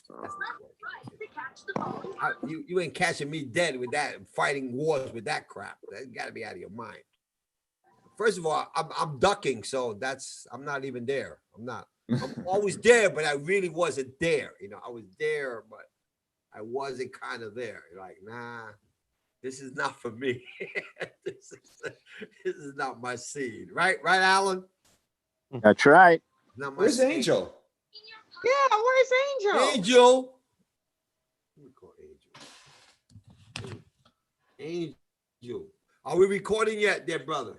not working. You ain't catching me dead with that, fighting wars with that crap. That got to be out of your mind. First of all, I'm ducking, so I'm not even there. I'm always there, but I really wasn't there. You know, I was there, but I wasn't kind of there. Like, nah, this is not for me. This is not my scene. Right, Alan? That's right. Not my Where's scene. Angel? Yeah, where's Angel? Angel. Let me call Angel. Angel. Are we recording yet, dear brother?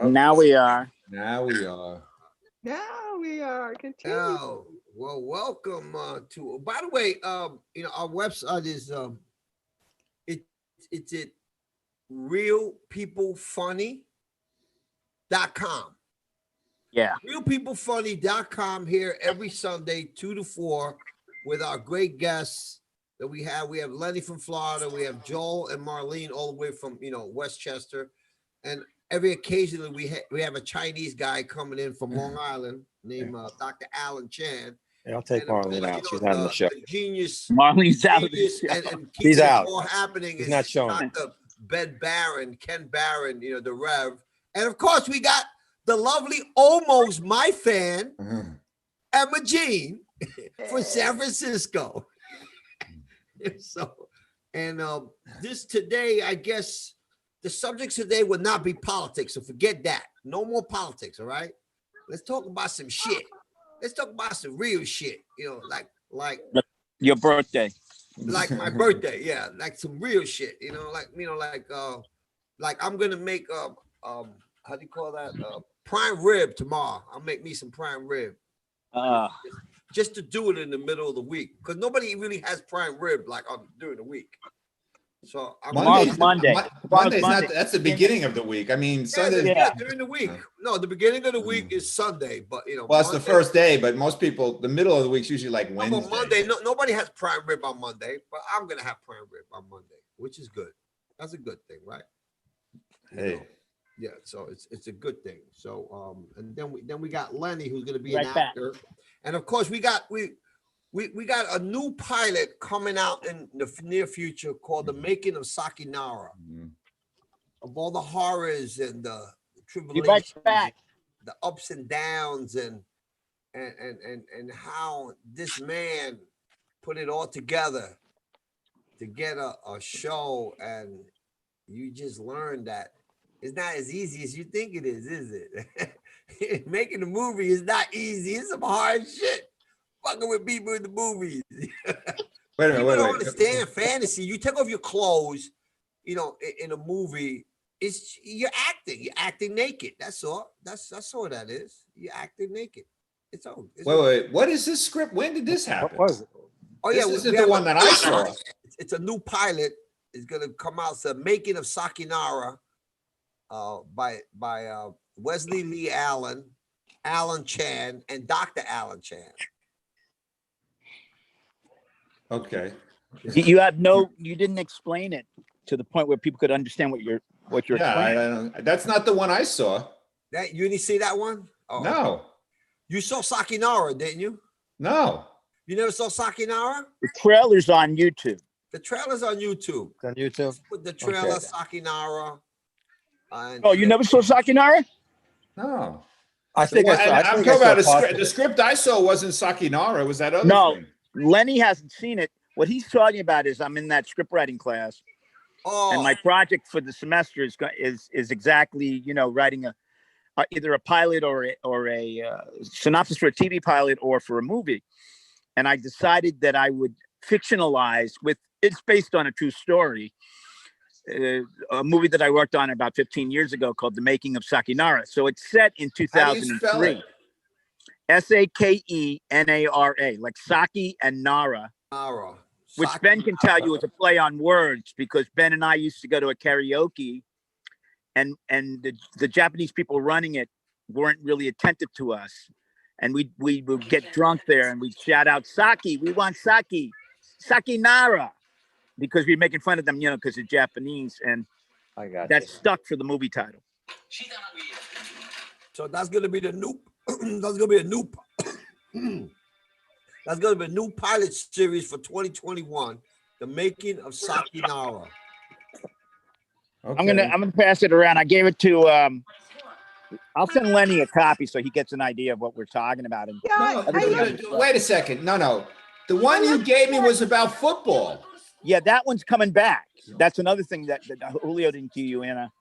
Oh, Now we are. now we are. Now we are. Continue. Oh, well, welcome to. By the way, you know, our website is it's at realpeoplefunny.com. Yeah. Realpeoplefunny.com here every Sunday, 2 to 4, with our great guests that we have. We have Lenny from Florida. We have Joel and Marlene all the way from, you know, Westchester. And every occasionally we have a Chinese guy coming in from Long Island named Dr. Alan Chan. Yeah, I'll take And, of Marlene course, out. you know, She's not in the show. Genius. Marlene's out of the show. And He's out. All happening He's is not showing. Dr. Ben Barron, Ken Barron, you know, the Rev. And of course, we got the lovely, almost my fan, Emma Jean from San Francisco. So, and this today, I guess the subjects today would not be politics. So forget that. No more politics. All right. Let's talk about some shit. Let's talk about some real shit. You know, like Your birthday. like my birthday. Yeah. Like some real shit, you know, like I'm going to make, how do you call that? Prime rib tomorrow. I'll make me some prime rib. Just to do it in the middle of the week, because nobody really has prime rib like during the week. So Monday's Monday. not. That's the beginning of the week. I mean, Sunday. yeah, during the week. No, the beginning of the week is Sunday, but you know. Well, it's Monday, the first day, but most people, the middle of the week's usually like Wednesday. But Monday, nobody has prime rib on Monday, but I'm gonna have prime rib on Monday, which is good. That's a good thing, right? Hey. Yeah, so it's a good thing. So and then we got Lenny, who's gonna be Right an back. actor, and of course we got a new pilot coming out in the near future called The Making of Sakinara. Of all the horrors and the tribulations, the ups and downs, and how this man put it all together to get a show, and you just learn that it's not as easy as you think it is it? Making a movie is not easy. It's some hard shit. Fucking with people in the movies. Wait a minute. People don't understand fantasy. You take off your clothes, you know, in a movie. You're acting naked. That's all. That's all that is. You're acting naked. It's all. Wait. What is this script? When did this happen? What was it? Oh yeah, This isn't the one that I saw. It's a new pilot. It's gonna come out. It's The Making of Sakinara, by Wesley Lee Allen, Alan Chan, and Dr. Alan Chan. Okay. You didn't explain it to the point where people could understand what you're explaining. That's not the one I saw. That you didn't see that one? Oh, No. You saw Sakinara, didn't you? No. You never saw Sakinara? The trailer's on YouTube. The trailer's on YouTube. It's on YouTube. Put the trailer, Okay. Sakinara. Oh, you never saw Sakinara? No. I think Well, I I'm think talking I about saw the script I saw wasn't Sakinara. It was that other No. thing. Lenny hasn't seen it. What he's talking about is I'm in that script writing class, and my project for the semester is exactly, you know, writing either a pilot or a synopsis for a TV pilot or for a movie. And I decided that I would fictionalize it's based on a true story, a movie that I worked on about 15 years ago called The Making of Sakinara. So it's set in 2003. Sakenara, like Saki and Nara, which Ben can tell you is a play on words, because Ben and I used to go to a karaoke, and the Japanese people running it weren't really attentive to us, and we would get drunk there and we'd shout out Saki, we want Saki, Sakinara, because we're making fun of them, you know, because they're Japanese, and I got that stuck for the movie title. So that's gonna be the Noop. That's gonna be a Noop. That's going to be a new pilot series for 2021. The making of Sakinara. I'm gonna pass it around. I gave it to I'll send Lenny a copy so he gets an idea of what we're talking about. And Yeah, Wait a second. No. The one you gave me was about football. yeah, that one's coming back. That's another thing that Julio didn't give you, Anna.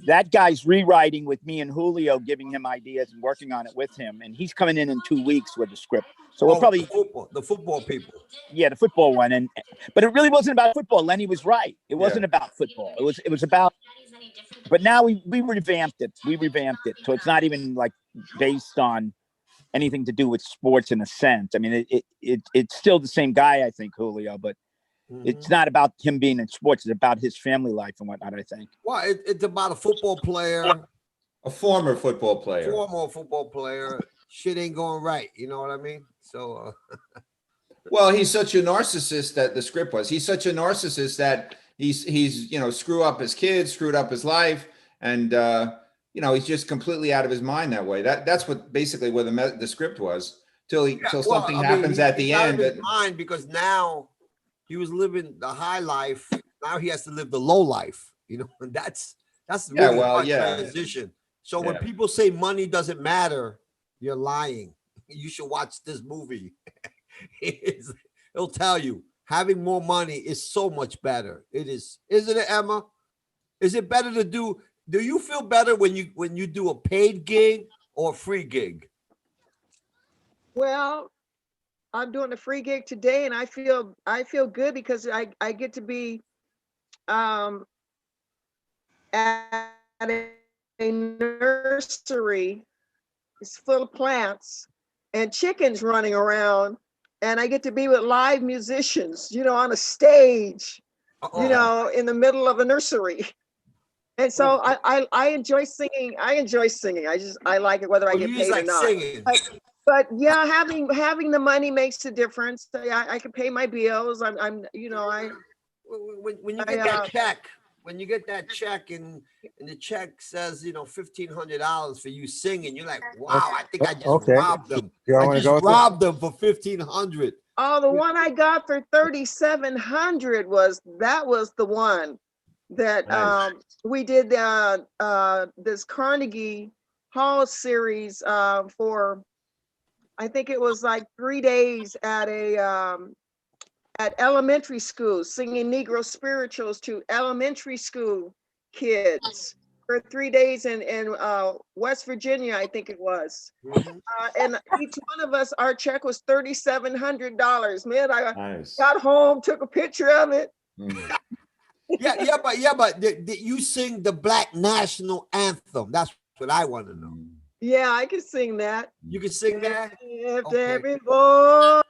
That guy's rewriting with me and Julio, giving him ideas and working on it with him. And he's coming in 2 weeks with the script. So we'll probably the football people. Yeah, the football one. But it really wasn't about football. Lenny was right. It wasn't about football. It was about. But now we revamped it. So it's not even like based on anything to do with sports in a sense. I mean, it's still the same guy, I think, Julio, but it's not about him being in sports. It's about his family life and whatnot, I think. Well, it's about a football player. A former football player. Shit ain't going right. You know what I mean? So. Well, he's such a narcissist that the script was. He's such a narcissist that he's screw up his kids, screwed up his life, and he's just completely out of his mind that way. That's what basically where the script was till something happens at the end. Out of his mind, because now he was living the high life. Now he has to live the low life. And that's really a transition. So when people say money doesn't matter, you're lying. You should watch this movie. It'll tell you having more money is so much better. It is, isn't it, Emma? Is it better to do you feel better when you do a paid gig or a free gig? well, I'm doing a free gig today, and I feel good because I get to be at a nursery. It's full of plants and chickens running around, and I get to be with live musicians, on a stage, in the middle of a nursery. And so I enjoy singing. I like it whether I get paid or not. But yeah, having the money makes a difference. I can pay my bills. When you get that check, and the check says $1,500 for you singing, you're like, wow, I think I just robbed them. I just robbed them for $1,500. Oh, the one I got for $3,700 was the one that we did this Carnegie Hall series for. I think it was like 3 days at elementary school, singing Negro spirituals to elementary school kids for 3 days in West Virginia, I think it was. And each one of us, our check was $3,700. Man, I got home, took a picture of it. But did you sing the Black National Anthem? That's what I want to know. Yeah, I can sing that. You can sing that? Lift every voice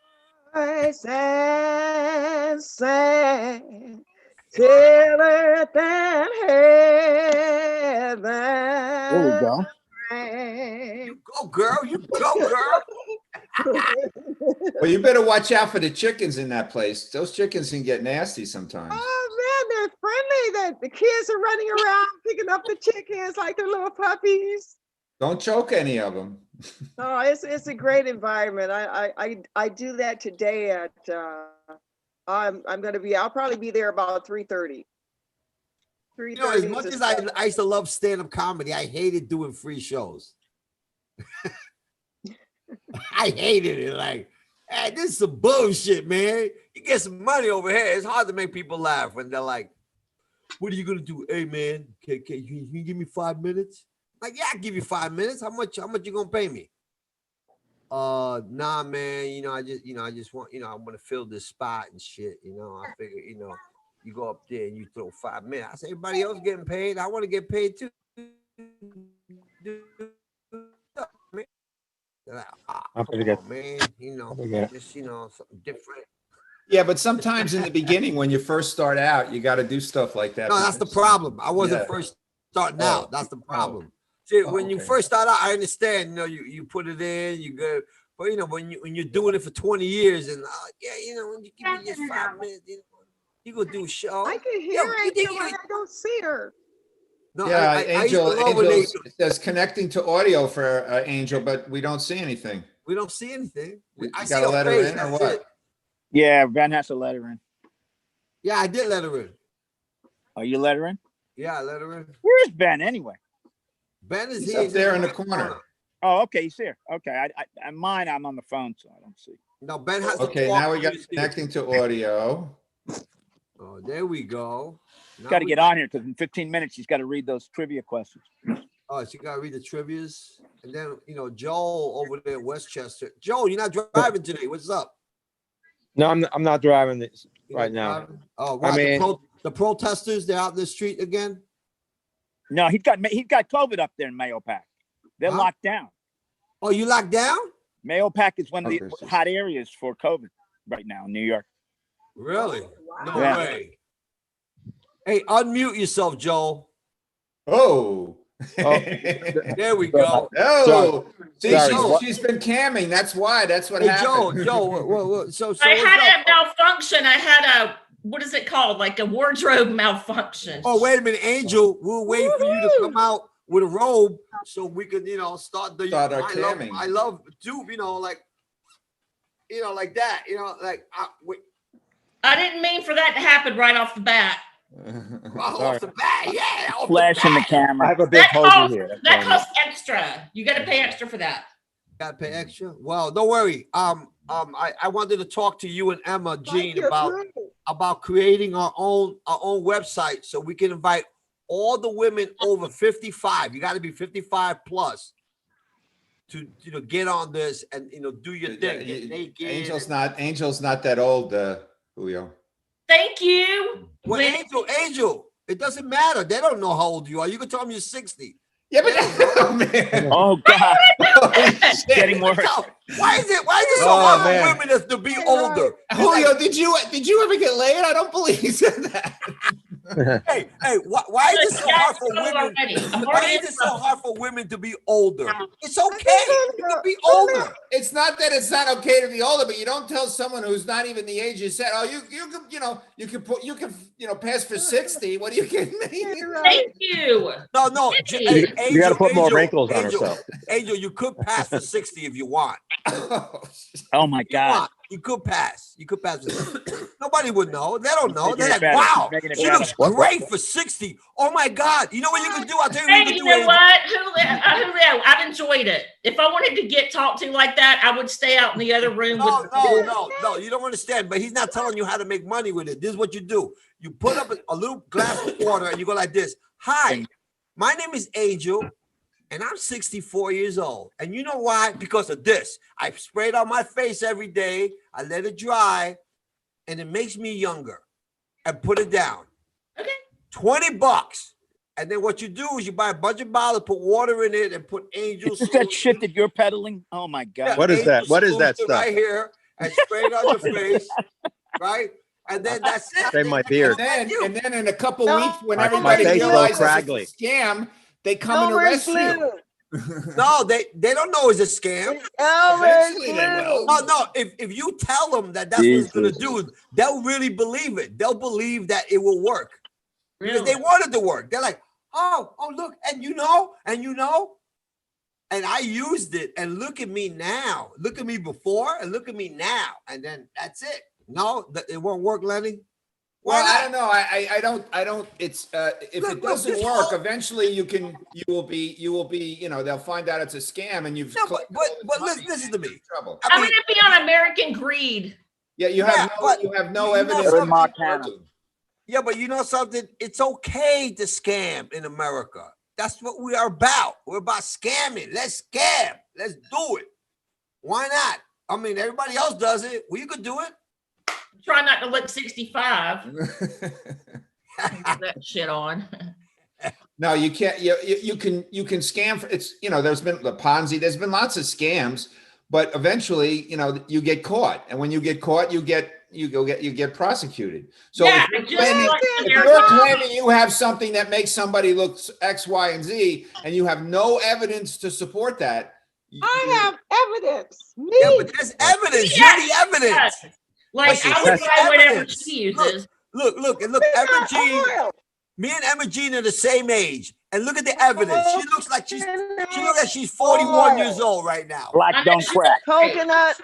and sing till earth and heaven. There we go. You go, girl. You go, girl. Well, you better watch out for the chickens in that place. Those chickens can get nasty sometimes. Oh man, they're friendly. The kids are running around picking up the chickens like they're little puppies. Don't choke any of them. Oh, it's a great environment. I do that today at I'll probably be there about 3:30. 3:30. As much as I used to love stand-up comedy, I hated doing free shows. I hated it. Like, hey, this is some bullshit, man. You get some money over here. It's hard to make people laugh when they're like, what are you gonna do? Hey man, can you give me 5 minutes? Like, yeah, I'll give you 5 minutes. How much you gonna pay me? Nah, man, I just want, I want to fill this spot and shit. I figure, you go up there and you throw 5 minutes. I say, everybody else getting paid. I want to get paid too. I'm gonna get, man, just, something different. Yeah, but sometimes in the beginning, when you first start out, you got to do stuff like that. No, that's the problem. I wasn't first starting out. That's the problem. See, when you first start out, I understand, you put it in, you go, but when you're doing it for 20 years and when you give me just 5 minutes, you go do a show. I can hear Angel, but I don't see her. No, yeah, Angel it says connecting to audio for Angel, but we don't see anything. We don't see anything. I You see got a a letter face. in or That's what? it. Yeah, Ben has to let her in. Yeah, I did let her in. Oh, you let her in? Yeah, I let her in. Where's Ben anyway? Ben is He's here. up there in the corner. Oh, okay, he's here. Okay, I'm on the phone, so I don't see. No, Ben has Okay, to talk. now we got to you. connecting to audio. Oh, there we go. He's got to get on here because in 15 minutes he's got to read those trivia questions. Oh, so you gotta read the trivias, and then Joel over there in Westchester. Joel, you're not driving today. What's up? No, I'm not driving this You're right not now. driving? Oh, right. I mean, the protesters, they're out in the street again. No, he's got COVID up there in Mayo Pack. They're locked down. Oh, you locked down? Mayo Pack is one of the hot areas for COVID right now in New York. Really? Wow. No Yeah. way. Hey, unmute yourself, Joel. Oh. There we go. Oh, see, Sorry. she's been camming. That's why. That's what Hey, happened. Joel, so I what's had up? a malfunction. I had a, what is it called? Like a wardrobe malfunction. Oh, wait a minute, Angel. We'll wait for you to come out with a robe so we could, start our camming. I love do, like that, wait. I didn't mean for that to happen right off the bat. Off the bat, yeah. Off Flashing the I camera. have a big That poser costs, here. that costs extra. You got to pay extra for that. Gotta pay extra. Well, don't worry. I wanted to talk to you and Emma Jean about creating our own website so we can invite all the women over 55. You got to be 55 plus to get on this and do your thing. Get naked. Angel's not that old, Julio. Thank you. Well, Angel, it doesn't matter. They don't know how old you are. You can tell them you're 60. Yeah, but oh, man. Oh God, It's getting worse. Why is it so hard for women to be older? Julio, did you ever get laid? I don't believe you said that. Hey, why is it so hard for women? I'm Why already is it so hard for women to be older? It's okay. You can be older. It's not that it's not okay to be older, but you don't tell someone who's not even the age you said, oh, you can pass for 60. What are you kidding me? Thank you. No. You got to put more wrinkles on herself. Angel, you could pass for 60 if you want. Oh my God. You could pass. Nobody would know. They don't know. They're like, better. wow, Making it she better. looks great for 60. Oh my God. You know what you can do? I'll tell you what Hey, you can you do. know Angel. what? Julio, I've enjoyed it. If I wanted to get talked to like that, I would stay out in the other room. No, you don't understand. But he's not telling you how to make money with it. This is what you do. You put up a little glass of water and you go like this. Hi, my name is Angel. And I'm 64 years old. And you know why? Because of this. I spray it on my face every day. I let it dry. And it makes me younger. And put it down. Okay. $20. And then what you do is you buy a bunch of bottles, put water in it, and put Angel Is this that shit that you're peddling? Oh my God. Yeah, What is that? What is that Solution stuff? right here. And spray it on your face. Right? And then that's it. Shave my beard. And then in a couple weeks, when My everybody face goes realizes craggly. it's a scam, they come and arrest you. No, they don't know it's a scam. Eventually they will. No. If you tell them that that's what it's gonna do, they'll really believe it. They'll believe that it will work because they want it to work. They're like, oh, look, and and I used it, and look at me now. Look at me before, and look at me now, and then that's it. No, it won't work, Lenny. Well, I don't know. I don't. It's if it doesn't work, eventually you will be. They'll find out it's a scam, and you've. No, but listen to me. Trouble. I'm going to be on American Greed. Yeah, you have no evidence. in Montana. Yeah, but you know something? It's okay to scam in America. That's what we are about. We're about scamming. Let's scam. Let's do it. Why not? I mean, everybody else does it. Well, you could do it. Try not to look 65. That shit on. No, you can't. You can scam for it's. There's been the Ponzi. There's been lots of scams, but eventually, you get caught, and when you get caught, you get prosecuted. So Yeah, if you're claiming you have something that makes somebody look X, Y, and Z, and you have no evidence to support that, I have evidence. Me. Yeah, but there's evidence. You're the evidence. Like, I would buy whatever she uses. Look, Emma Jean. Me and Emma Jean are the same age. And look at the evidence. She looks like she's 41 years old right now. Black don't crack. Coconut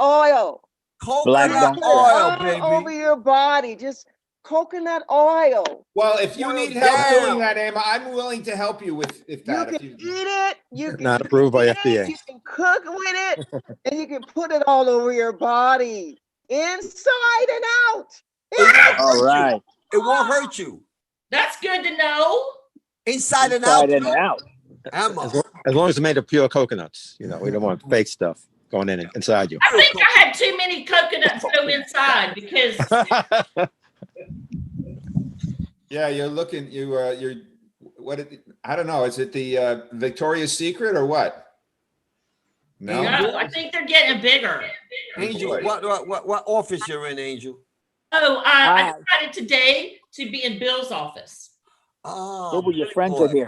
oil. Coconut oil, baby. Over your body. Just coconut oil. Well, if you need help doing that, Emma, I'm willing to help you with that. You can eat it. You can not approved by FDA. You can cook with it, and you can put it all over your body, inside and out. All right. It won't hurt you. That's good to know. Inside and out. Inside and out. Emma. As long as it's made of pure coconuts, you know, we don't want fake stuff going inside you. I think I had too many coconuts go inside because. Yeah, you're looking. You're. What? I don't know. Is it the Victoria's Secret or what? No, I think they're getting bigger. Angel, what office you're in, Angel? Oh, I decided today to be in Bill's office. Oh, your friends are here.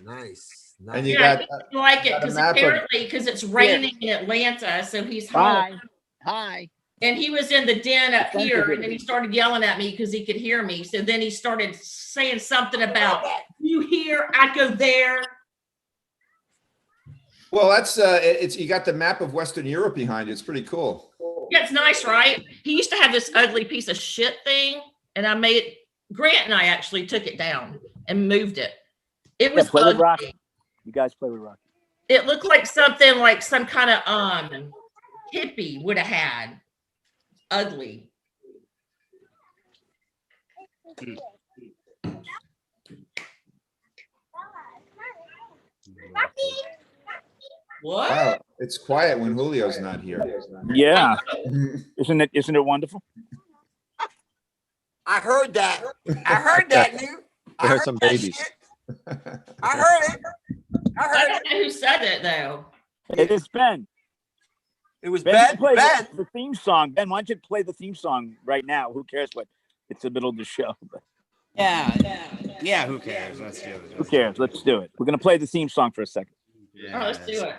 Nice. And you Yeah, got I like it because apparently it's raining in Atlanta, so he's home. Hi. And he was in the den up here, and then he started yelling at me because he could hear me. So then he started saying something about you here, I go there. well, that's it's you got the map of Western Europe behind you. It's pretty cool. Yeah, it's nice, right? He used to have this ugly piece of shit thing, and I made it. Grant and I actually took it down and moved it. It was play with ugly. Rocky. You guys play with Rocky. It looked like something like some kind of hippie would have had. Ugly. What? Wow, it's quiet when Julio's not here. Yeah. Isn't it wonderful? I heard that. I heard that, you. I heard some babies. I heard it. I don't know who said it though. It is Ben. It was Ben. Ben. The theme song. Ben, why don't you play the theme song right now? Who cares what? It's the middle of the show. Yeah. Who cares? Let's do it. Who cares? Let's do it. We're gonna play the theme song for a second. Oh, let's do it.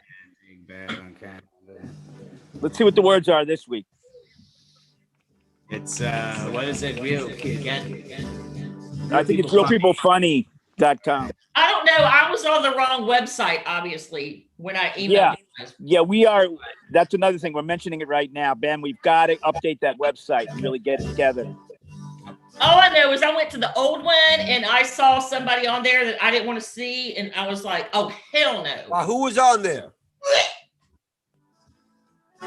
Let's see what the words are this week. It's what is it? Real I think it's realpeoplefunny.com. I don't know. I was on the wrong website, obviously, when I emailed you guys. Yeah, we are. That's another thing. We're mentioning it right now. Ben, we've got to update that website and really get it together. All I know is I went to the old one and I saw somebody on there that I didn't want to see. And I was like, oh, hell no. Who was on there?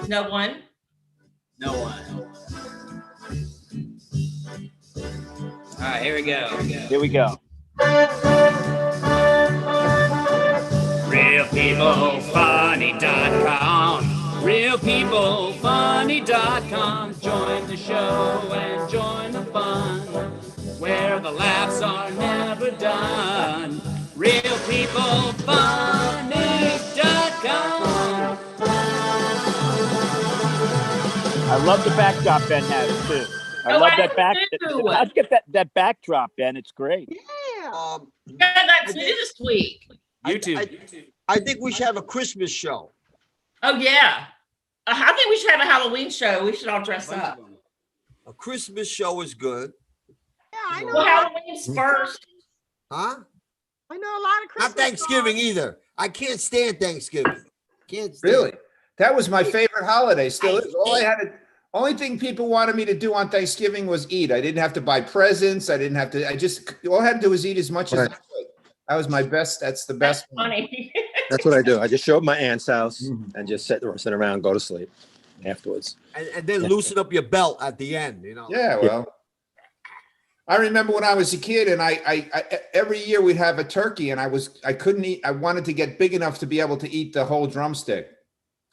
No one. No one. All right, here we go. Here we go. RealPeopleFunny.com. RealPeopleFunny.com. Join the show and join the fun, where the laughs are never done. RealPeopleFunny.com. I love the backdrop Ben has too. I love that back. How'd you get that backdrop, Ben? It's great. Yeah. Yeah, that's new this week. YouTube. I think we should have a Christmas show. Oh, yeah. I think we should have a Halloween show. We should all dress up. A Christmas show is good. Yeah, I know. Well, Halloween's first. Huh? I know a lot of Christmas. Not Thanksgiving songs. either. I can't stand Thanksgiving. Can't stand Really? That was my favorite holiday. Still is. Only thing people wanted me to do on Thanksgiving was eat. I didn't have to buy presents. I didn't have to. All I had to do was eat as much as I could. That was my best. That's the best. That's funny. That's what I do. I just show up at my aunt's house and just sit around, go to sleep afterwards. And then loosen up your belt at the end, you know. Yeah, well, I remember when I was a kid, and I every year we'd have a turkey, and I couldn't eat. I wanted to get big enough to be able to eat the whole drumstick.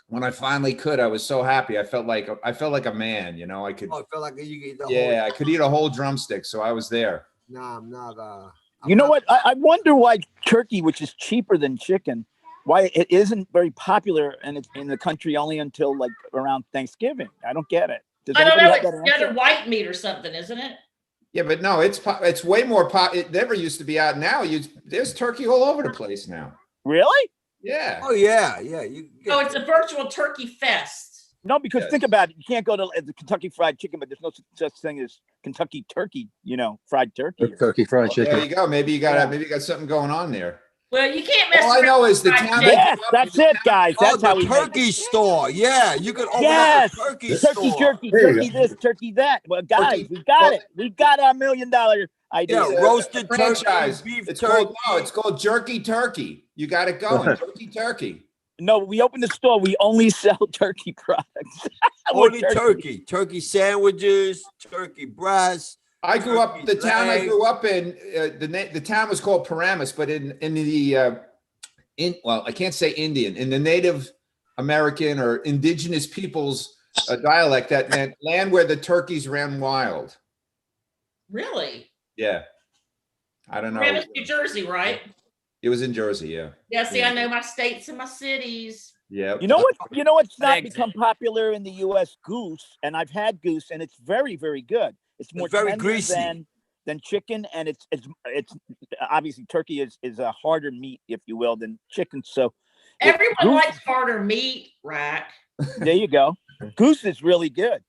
When I finally could, I was so happy. I felt like a man, you know. I could. Oh, I feel like you could eat the Yeah, I could eat a whole drumstick, so I was there. No, I'm not. You know what? I wonder why turkey, which is cheaper than chicken, why it isn't very popular in the country only until like around Thanksgiving. I don't get it. I don't know. It's the other white meat or something, isn't it? Yeah, but no, it's way more It never used to be out. Now there's turkey all over the place now. Really? Yeah. Oh yeah. Oh, it's a virtual turkey fest. No, because Yes. think about it. You can't go to the Kentucky Fried Chicken, but there's no such thing as Kentucky Turkey. Fried turkey. Turkey fried There chicken. you go. Maybe you got something going on there. Well, you can't mess All I around know with is the fried town. chicken. Yes, that's it, guys. Oh, That's how the we make it. turkey store. Yeah, you could open Yes, up a turkey turkey store. jerky, There you turkey this, turkey that. Well, guys, Turkey- we got it. We got our $1 million idea. Yeah, roasted turkey, franchise. beef It's turkey. called Jerky Turkey. You got it going. Jerky Turkey. No, we opened the store. We only sell turkey products. Only turkey sandwiches, turkey breasts. I grew up. Turkey The town I leg. grew up in. The town was called Paramus, but I can't say Indian, in the Native American or indigenous people's dialect, that meant land where the turkeys ran wild. Really? Yeah, I don't know. Paramus, New Jersey, right? It was in Jersey. Yeah. Yeah, see, I know my states and my cities. Yeah. You know what's not Eggs. become popular in the U.S.? Goose, and I've had goose, and it's very, very good. It's more very tender greasy. than chicken, and it's obviously turkey is a harder meat, if you will, than chicken. So Everyone goose- likes harder meat, Rack. there you go. Goose is really good.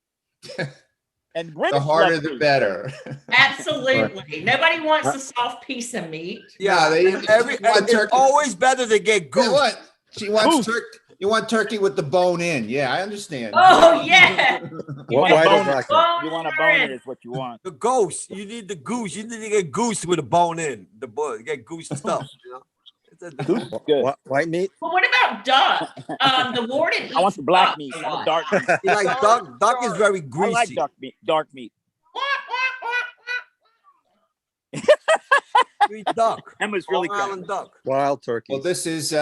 And British The harder, love the goose. better. Absolutely. Nobody wants a soft piece of meat. Yeah, it's always better to get goose. What? She wants Goose. turkey. You want turkey with the bone in. Yeah, I understand. Oh, yeah. Why want a does boner. like that? You want a boner is what you want. The ghost. You need the goose. You need to get goose with a bone in. The bull. Get goose stuff. Goose is good. White meat? Well, what about duck? The warden eats I want the black duck meat. a I want lot. dark meat. You like duck? Duck is very I greasy. like dark meat. Dark meat. Sweet duck. Emma's really Long Island duck. Wild turkey. Well, this is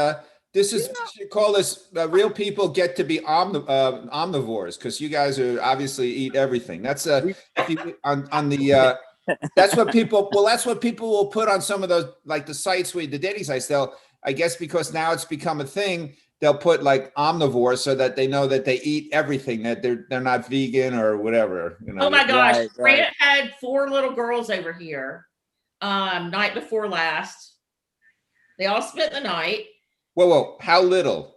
we should call this real people get to be omnivores, because you guys are obviously eat everything. That's on the that's what people will put on some of those, like the sites the dating sites. I guess because now it's become a thing, they'll put like omnivore so that they know that they eat everything, that they're not vegan or whatever. Oh my gosh. Right. Grant had 4 little girls over here night before last. They all spent the night. Whoa, how little?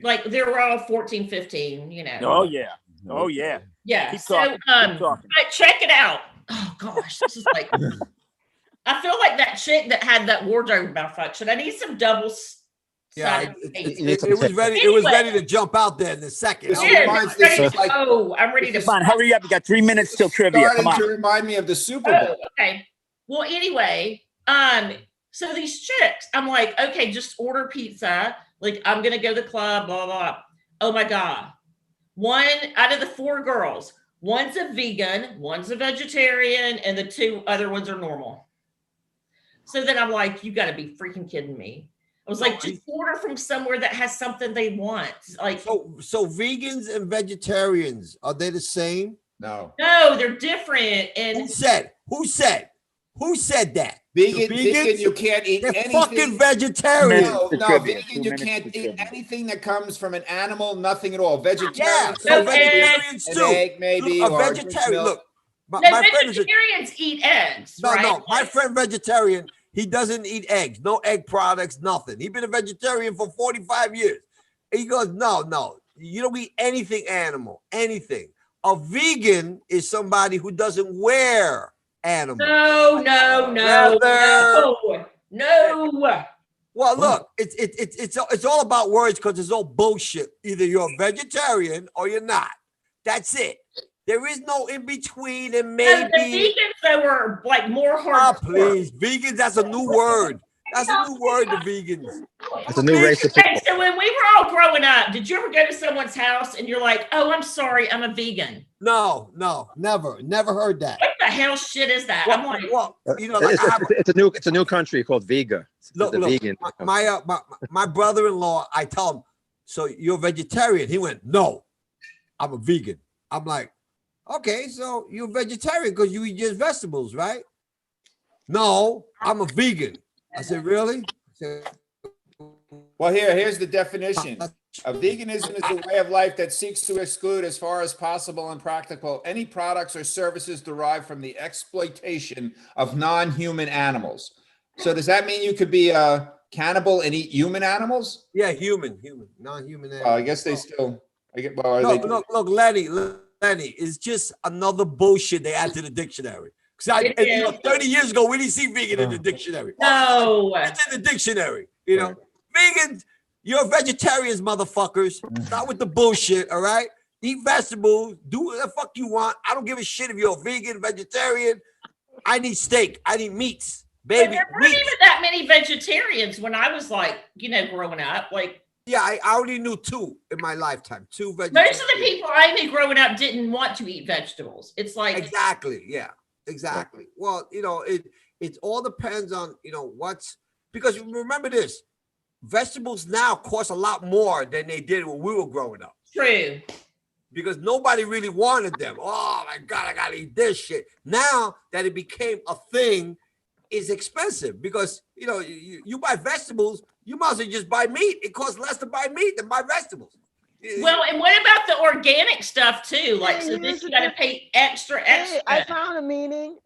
Like they were all 14, 15, Oh yeah. Oh yeah. Yeah. Keep So talking. Keep talking. but check it out. Oh gosh, this is like I feel like that chick that had that wardrobe malfunction. I need some doubles. Yeah, it was ready. It was ready to jump out there in a second. This Yeah, reminds- I'm ready this is to like- go. I'm ready to Come on, hurry up. You got 3 minutes till trivia. Come Starting on. to remind me of the Super Bowl. Oh, okay. Well, anyway, so these chicks, I'm like, okay, just order pizza. Like, I'm gonna go to the club, blah, blah, blah. Oh my God. 1 out of the 4 girls, one's a vegan, one's a vegetarian, and the 2 other ones are normal. So then I'm like, you gotta be freaking kidding me. I was like, just order from somewhere that has something they want. Like, So vegans and vegetarians, are they the same? No. no, they're different. And Who said that? Vegan, The vegans? you can't eat They're anything. fucking vegetarians. No, Trivia. vegan, 2 you minutes can't to eat trivia. anything that comes from an animal, nothing at all. Yeah, Vegetarian, so No vegetarians an too. egg maybe, Look, a or vegetarian. milk. Look, no, my friend is a, vegetarians eat eggs, no, right? no. My friend vegetarian. He doesn't eat eggs, no egg products, nothing. He's been a vegetarian for 45 years. And he goes, no, you don't eat anything animal, anything. A vegan is somebody who doesn't wear animals. No. Well, look, it's all about words because it's all bullshit. Either you're a vegetarian or you're not. That's it. There is no in between, and No, the maybe. vegans that were like more Ah, hardcore. please, vegans. That's a new word. That's a new word to vegans. It's a new race of people. Okay, so when we were all growing up, did you ever go to someone's house and you're like, "Oh, I'm sorry, I'm a vegan"? No, never heard that. What the hell shit is that? I'm like, Well, you know, like It's a new country called Vega. look, the vegan. my brother-in-law. I tell him, so you're a vegetarian? He went, no, I'm a vegan. I'm like, okay, so you're a vegetarian because you eat just vegetables, right? No, I'm a vegan. I said, really? I said, Well, here's the definition. Veganism is a way of life that seeks to exclude, as far as possible and practical, any products or services derived from the exploitation of non-human animals. So does that mean you could be a cannibal and eat human animals? yeah, human, non-human. Well, I guess they still. Look, Lenny, it's just another bullshit they add to the dictionary. Because 30 years ago, we didn't see vegan in the dictionary. No. It's in the dictionary. You know, vegans, you're vegetarians, motherfuckers. Stop with the bullshit, all right? Eat vegetables. Do what the fuck you want. I don't give a shit if you're a vegan, vegetarian. I need steak. I need meats, baby. But there weren't even that many vegetarians when I was like, growing up. Like, yeah, I already knew 2 in my lifetime. 2 vegetarians. Most of the people I knew growing up didn't want to eat vegetables. It's like exactly, yeah, exactly. Well, it all depends on what's, because remember this, vegetables now cost a lot more than they did when we were growing up. True. Because nobody really wanted them. Oh my God, I gotta eat this shit. Now that it became a thing, is expensive because you buy vegetables, you might as well just buy meat. It costs less to buy meat than buy vegetables. Well, and what about the organic stuff too? Like, so this you got to pay extra. I found a meaning.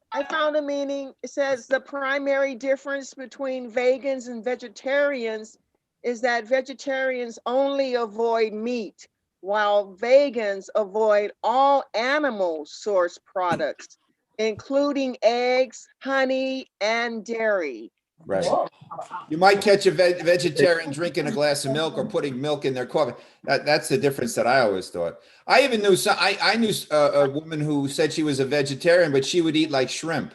It says the primary difference between vegans and vegetarians is that vegetarians only avoid meat, while vegans avoid all animal source products, including eggs, honey, and dairy. Right. You might catch a vegetarian drinking a glass of milk or putting milk in their coffee. That's the difference that I always thought. I even knew I knew a woman who said she was a vegetarian, but she would eat like shrimp.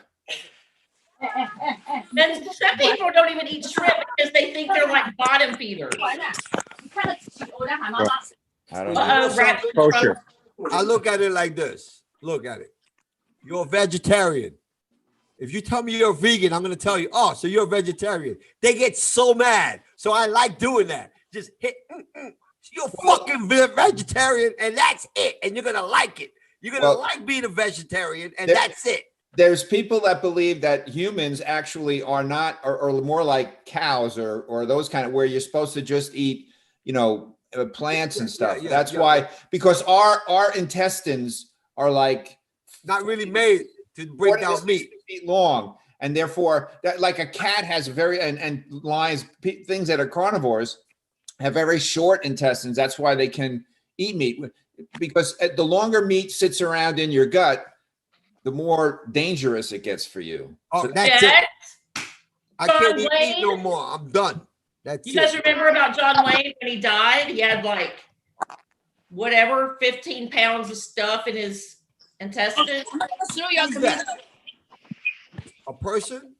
And some people don't even eat shrimp because they think they're like bottom feeders. I don't know. Kosher. I look at it like this. Look at it. You're a vegetarian. If you tell me you're a vegan, I'm going to tell you, oh, so you're a vegetarian. They get so mad. So I like doing that. Just hit, you're a fucking vegetarian, and that's it. And you're going to like it. You're going to like being a vegetarian, and that's it. There's people that believe that humans actually are not, or more like cows or those kind of, where you're supposed to just eat, plants and stuff. That's why, because our intestines are like not really made to break down meat. Feet long, and therefore that, like a cat has and lions, things that are carnivores have very short intestines. That's why they can eat meat, because the longer meat sits around in your gut, the more dangerous it gets for you. Oh, so that's it. I can't eat meat no more. I'm done. That's you guys remember about John Wayne when he died? He had like 15 pounds of stuff in his intestines. A person?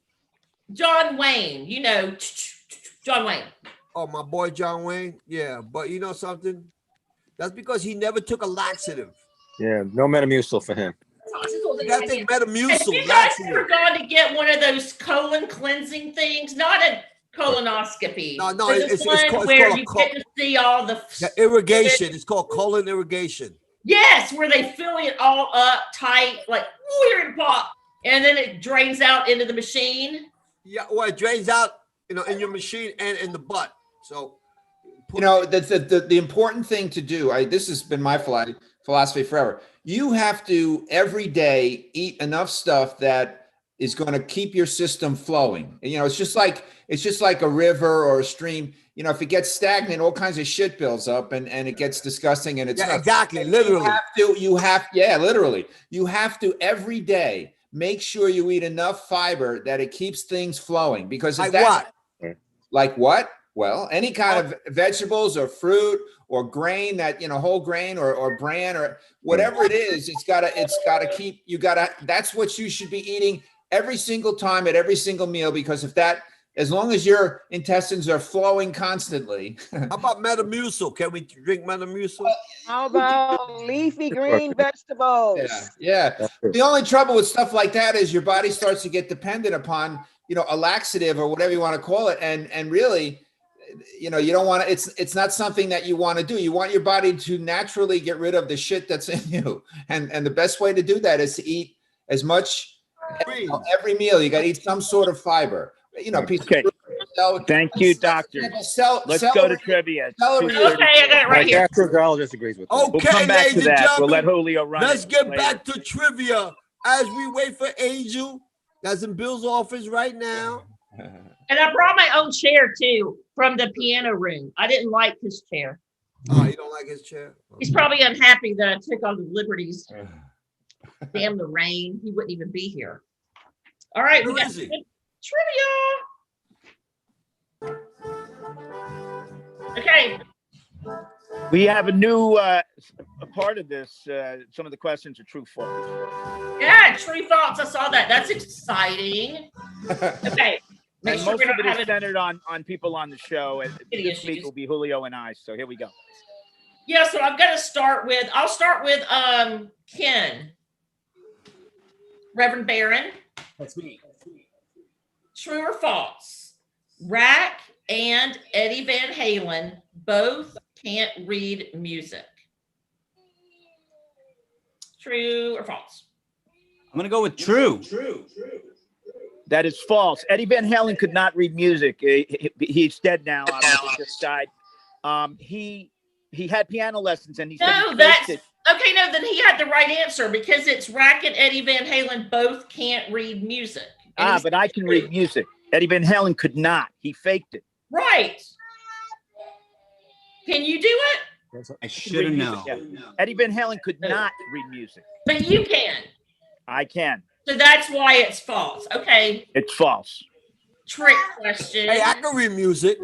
John Wayne, John Wayne. Oh, my boy John Wayne. Yeah, but you know something? That's because he never took a laxative. Yeah, no Metamucil for him. You gotta take Metamucil. Have you guys ever gone to get one of those colon cleansing things? Not a colonoscopy. No, it's called where you get to see all the irrigation. It's called colon irrigation. Yes, where they fill it all up tight, like weird pop, and then it drains out into the machine. Yeah, well, it drains out, in your machine and in the butt. So, the important thing to do. This has been my philosophy forever. You have to every day eat enough stuff that is going to keep your system flowing. It's just like a river or a stream. If it gets stagnant, all kinds of shit builds up and it gets disgusting and it's exactly. Literally. Literally. You have to every day make sure you eat enough fiber that it keeps things flowing. Because like what? Well, any kind of vegetables or fruit or grain that, whole grain or bran or whatever it is, that's what you should be eating every single time at every single meal, because as long as your intestines are flowing constantly. How about Metamucil? Can we drink Metamucil? How about leafy green vegetables? Yeah. The only trouble with stuff like that is your body starts to get dependent upon, a laxative or whatever you want to call it. And really, you don't want to, it's not something that you want to do. You want your body to naturally get rid of the shit that's in you. And the best way to do that is to eat as much every meal. You got to eat some sort of fiber. Piece of fruit. Thank you, doctor. Let's go to trivia. Okay, I got it right here. Gastroenterologist agrees with that. Okay, we'll come back to ladies that. and gentlemen, We'll let Julio run. Let's get back to trivia as we wait for Angel. That's in Bill's office right now. And I brought my own chair too from the piano room. I didn't like his chair. Oh, you don't like his chair? He's probably unhappy that I took all the liberties. Damn the rain. He wouldn't even be here. All right, we Where got is he? trivia. Okay. We have a new a part of this. Some of the questions are true false. Yeah, true false. I saw that. That's exciting. Okay. Make And sure most we're of not it is having centered on people on the show. And any this week issues. will be Julio and I. So here we go. Yeah, so I've got to start with, I'll start with Ken. Reverend Barron. That's me. True or false? Rack and Eddie Van Halen both can't read music. True or false? I'm going to go with true. That is false. Eddie Van Halen could not read music. He's dead now. Obviously, just died. He had piano lessons, and he said No, he that's faked it. okay. No, then he had the right answer because it's Rack and Eddie Van Halen both can't read music. And But I can read music. Eddie Van Halen could not. He faked it. right. Can you do it? I should have known. Yeah. Eddie Van Halen could not read music. But you can. I can. So that's why it's false. Okay. It's false. Trick question. Hey, I can read music.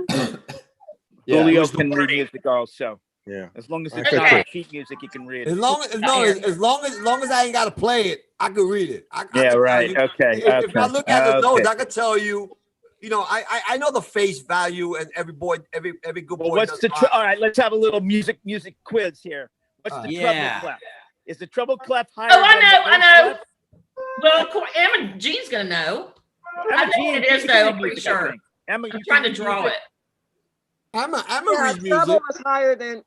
Yeah. Julio can read music also. Yeah. As long as I it's could not too. sheet music, he can read As it. long as I ain't got to play it, I can read it. I Yeah, can tell right. you. Okay. If I look at the Okay. notes, I can tell you. You know, I know the face value, and every good boy. Well, what's does the fine. all right? Let's have a little music quiz here. What's the Yeah. treble clef? Is the treble clef higher? Oh, I than know, the I bass know. clef? Well, of course, Emma G's gonna know. I know Jean, what it is, you though. can I'm read pretty music, I sure. think. Emma, I'm you trying can to read draw music? it. I'm a Yeah, read music.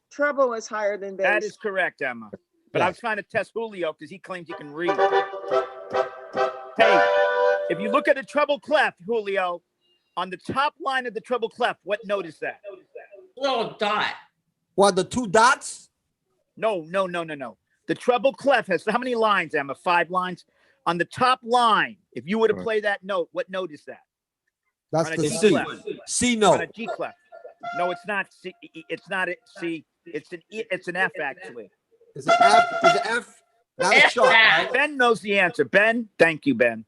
treble is higher than bass. That is correct, Emma. But Yeah. I was trying to test Julio because he claims he can read. Hey, if you look at a treble clef, Julio, on the top line of the treble clef, what note is that? Little dot. What, the two dots? No. The treble clef has how many lines, Emma? 5 lines. On the top line, if you were to play that note, what note is that? That's On a the G C. clef. C On a note. G clef. No, it's not C. It's not a C. It's an E. It's an F actually. Is it F? Is it F? Not a F sharp, that. right? Ben knows the answer. Ben, thank you, Ben.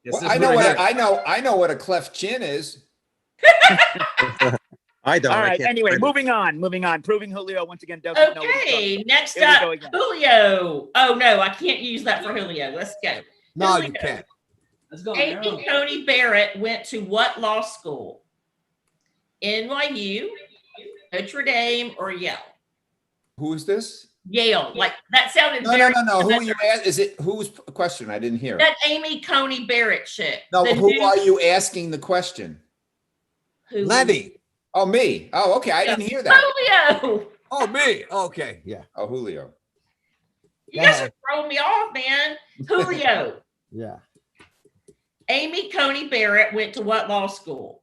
Yes, Well, that's I know what what heard. I know what a cleft chin is. I don't. All I right. can't Anyway, find it. moving on. Proving Julio once again doesn't know what he's talking Okay, about. next Here we up, go again. Julio. Oh no, I can't use that for Julio. Let's go. No, Julio. you can't. Let's go. Amy Coney Barrett went to what law school? NYU, Notre Dame, or Yale? Who is this? Yale. Like that sounded No. very Who are you asking? Is it whose question? I didn't hear. that Amy Coney Barrett chick. No, The who new- are you asking the question? who- Lenny. Oh, me. Oh, okay. I didn't hear that. Julio. Oh, me. Okay, yeah. Oh, Julio. You guys are throwing me off, man. Julio. Yeah. Amy Coney Barrett went to what law school?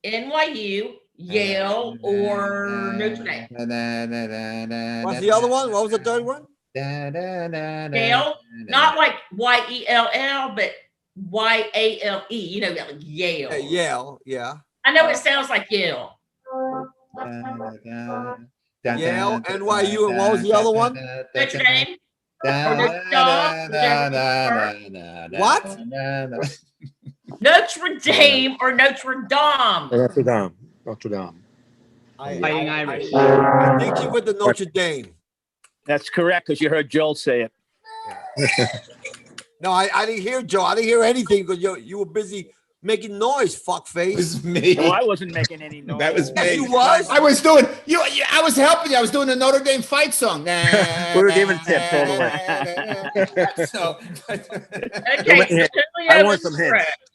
NYU, Yale, or Notre Dame? What's the other one? What was the third one? Yale, not like YELL, but YALE. You know, like Yale. Yale. Yeah. I know it sounds like Yale. Yale, NYU, and what was the other one? Notre Dame. What? Notre Dame or Notre Dame. Notre Dame. Notre Dame. Fighting Irish. I think she went to Notre Dame. That's correct because you heard Joel say it. No, I didn't hear Joe. I didn't hear anything because you were busy making noise, fuckface. It was me. Well, I wasn't making any noise. That was Yes, me. you was. I was doing you. I was helping you. I was doing the Notre Dame fight song. We were giving tips all the way. So, Okay, so I Julio want is some hints. correct.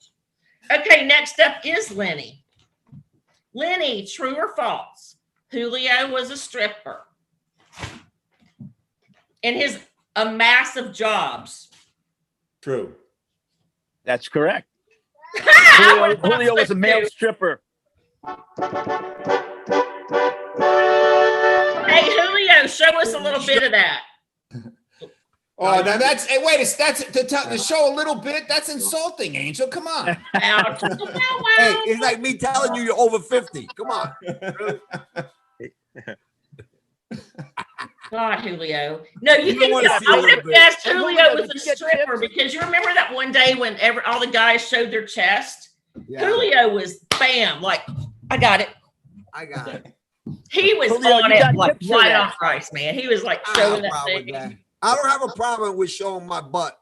Okay, next up is Lenny. Lenny, true or false? Julio was a stripper. In his amass of jobs. true. That's correct. I would've thought Julio was so a male too. stripper. Hey, Julio, show us a little bit of that. Oh, now that's. Hey, wait. That's to show a little bit. That's insulting, Angel. Come on. Ouch. Hey, it's like me telling you you're over 50. Come on. God, Julio. No, you don't think wanna that see a I would little have bit. guessed Hey, Julio Julio, was did a you get stripper tips? because you remember that one day when all the guys showed their chest? Yeah, Julio was bam, like, I got it. I got it. He was Julio, on you it got like tips for right that. on price, man. He was like I don't have showing a that problem with thing. that. I don't have a problem with showing my butt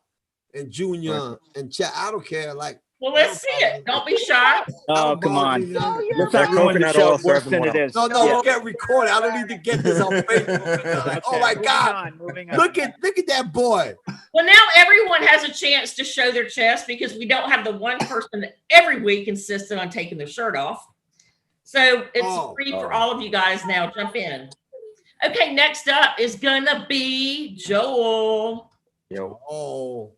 and Junior and chat. I don't care. Like, Well, let's see it. Don't be shy. Oh, don't come bother on. me none. Let's That not ruin the coconut show oil worse served him than it well. is. No, Yeah. don't get recorded. I don't need to get this on Facebook. Like, oh Okay, my moving God. on, moving on. Look at that boy. Well, now everyone has a chance to show their chest because we don't have the one person that every week insisted on taking their shirt off. So it's free for all of you guys now. Jump in. Okay, next up is gonna be Joel. Yo, Oh,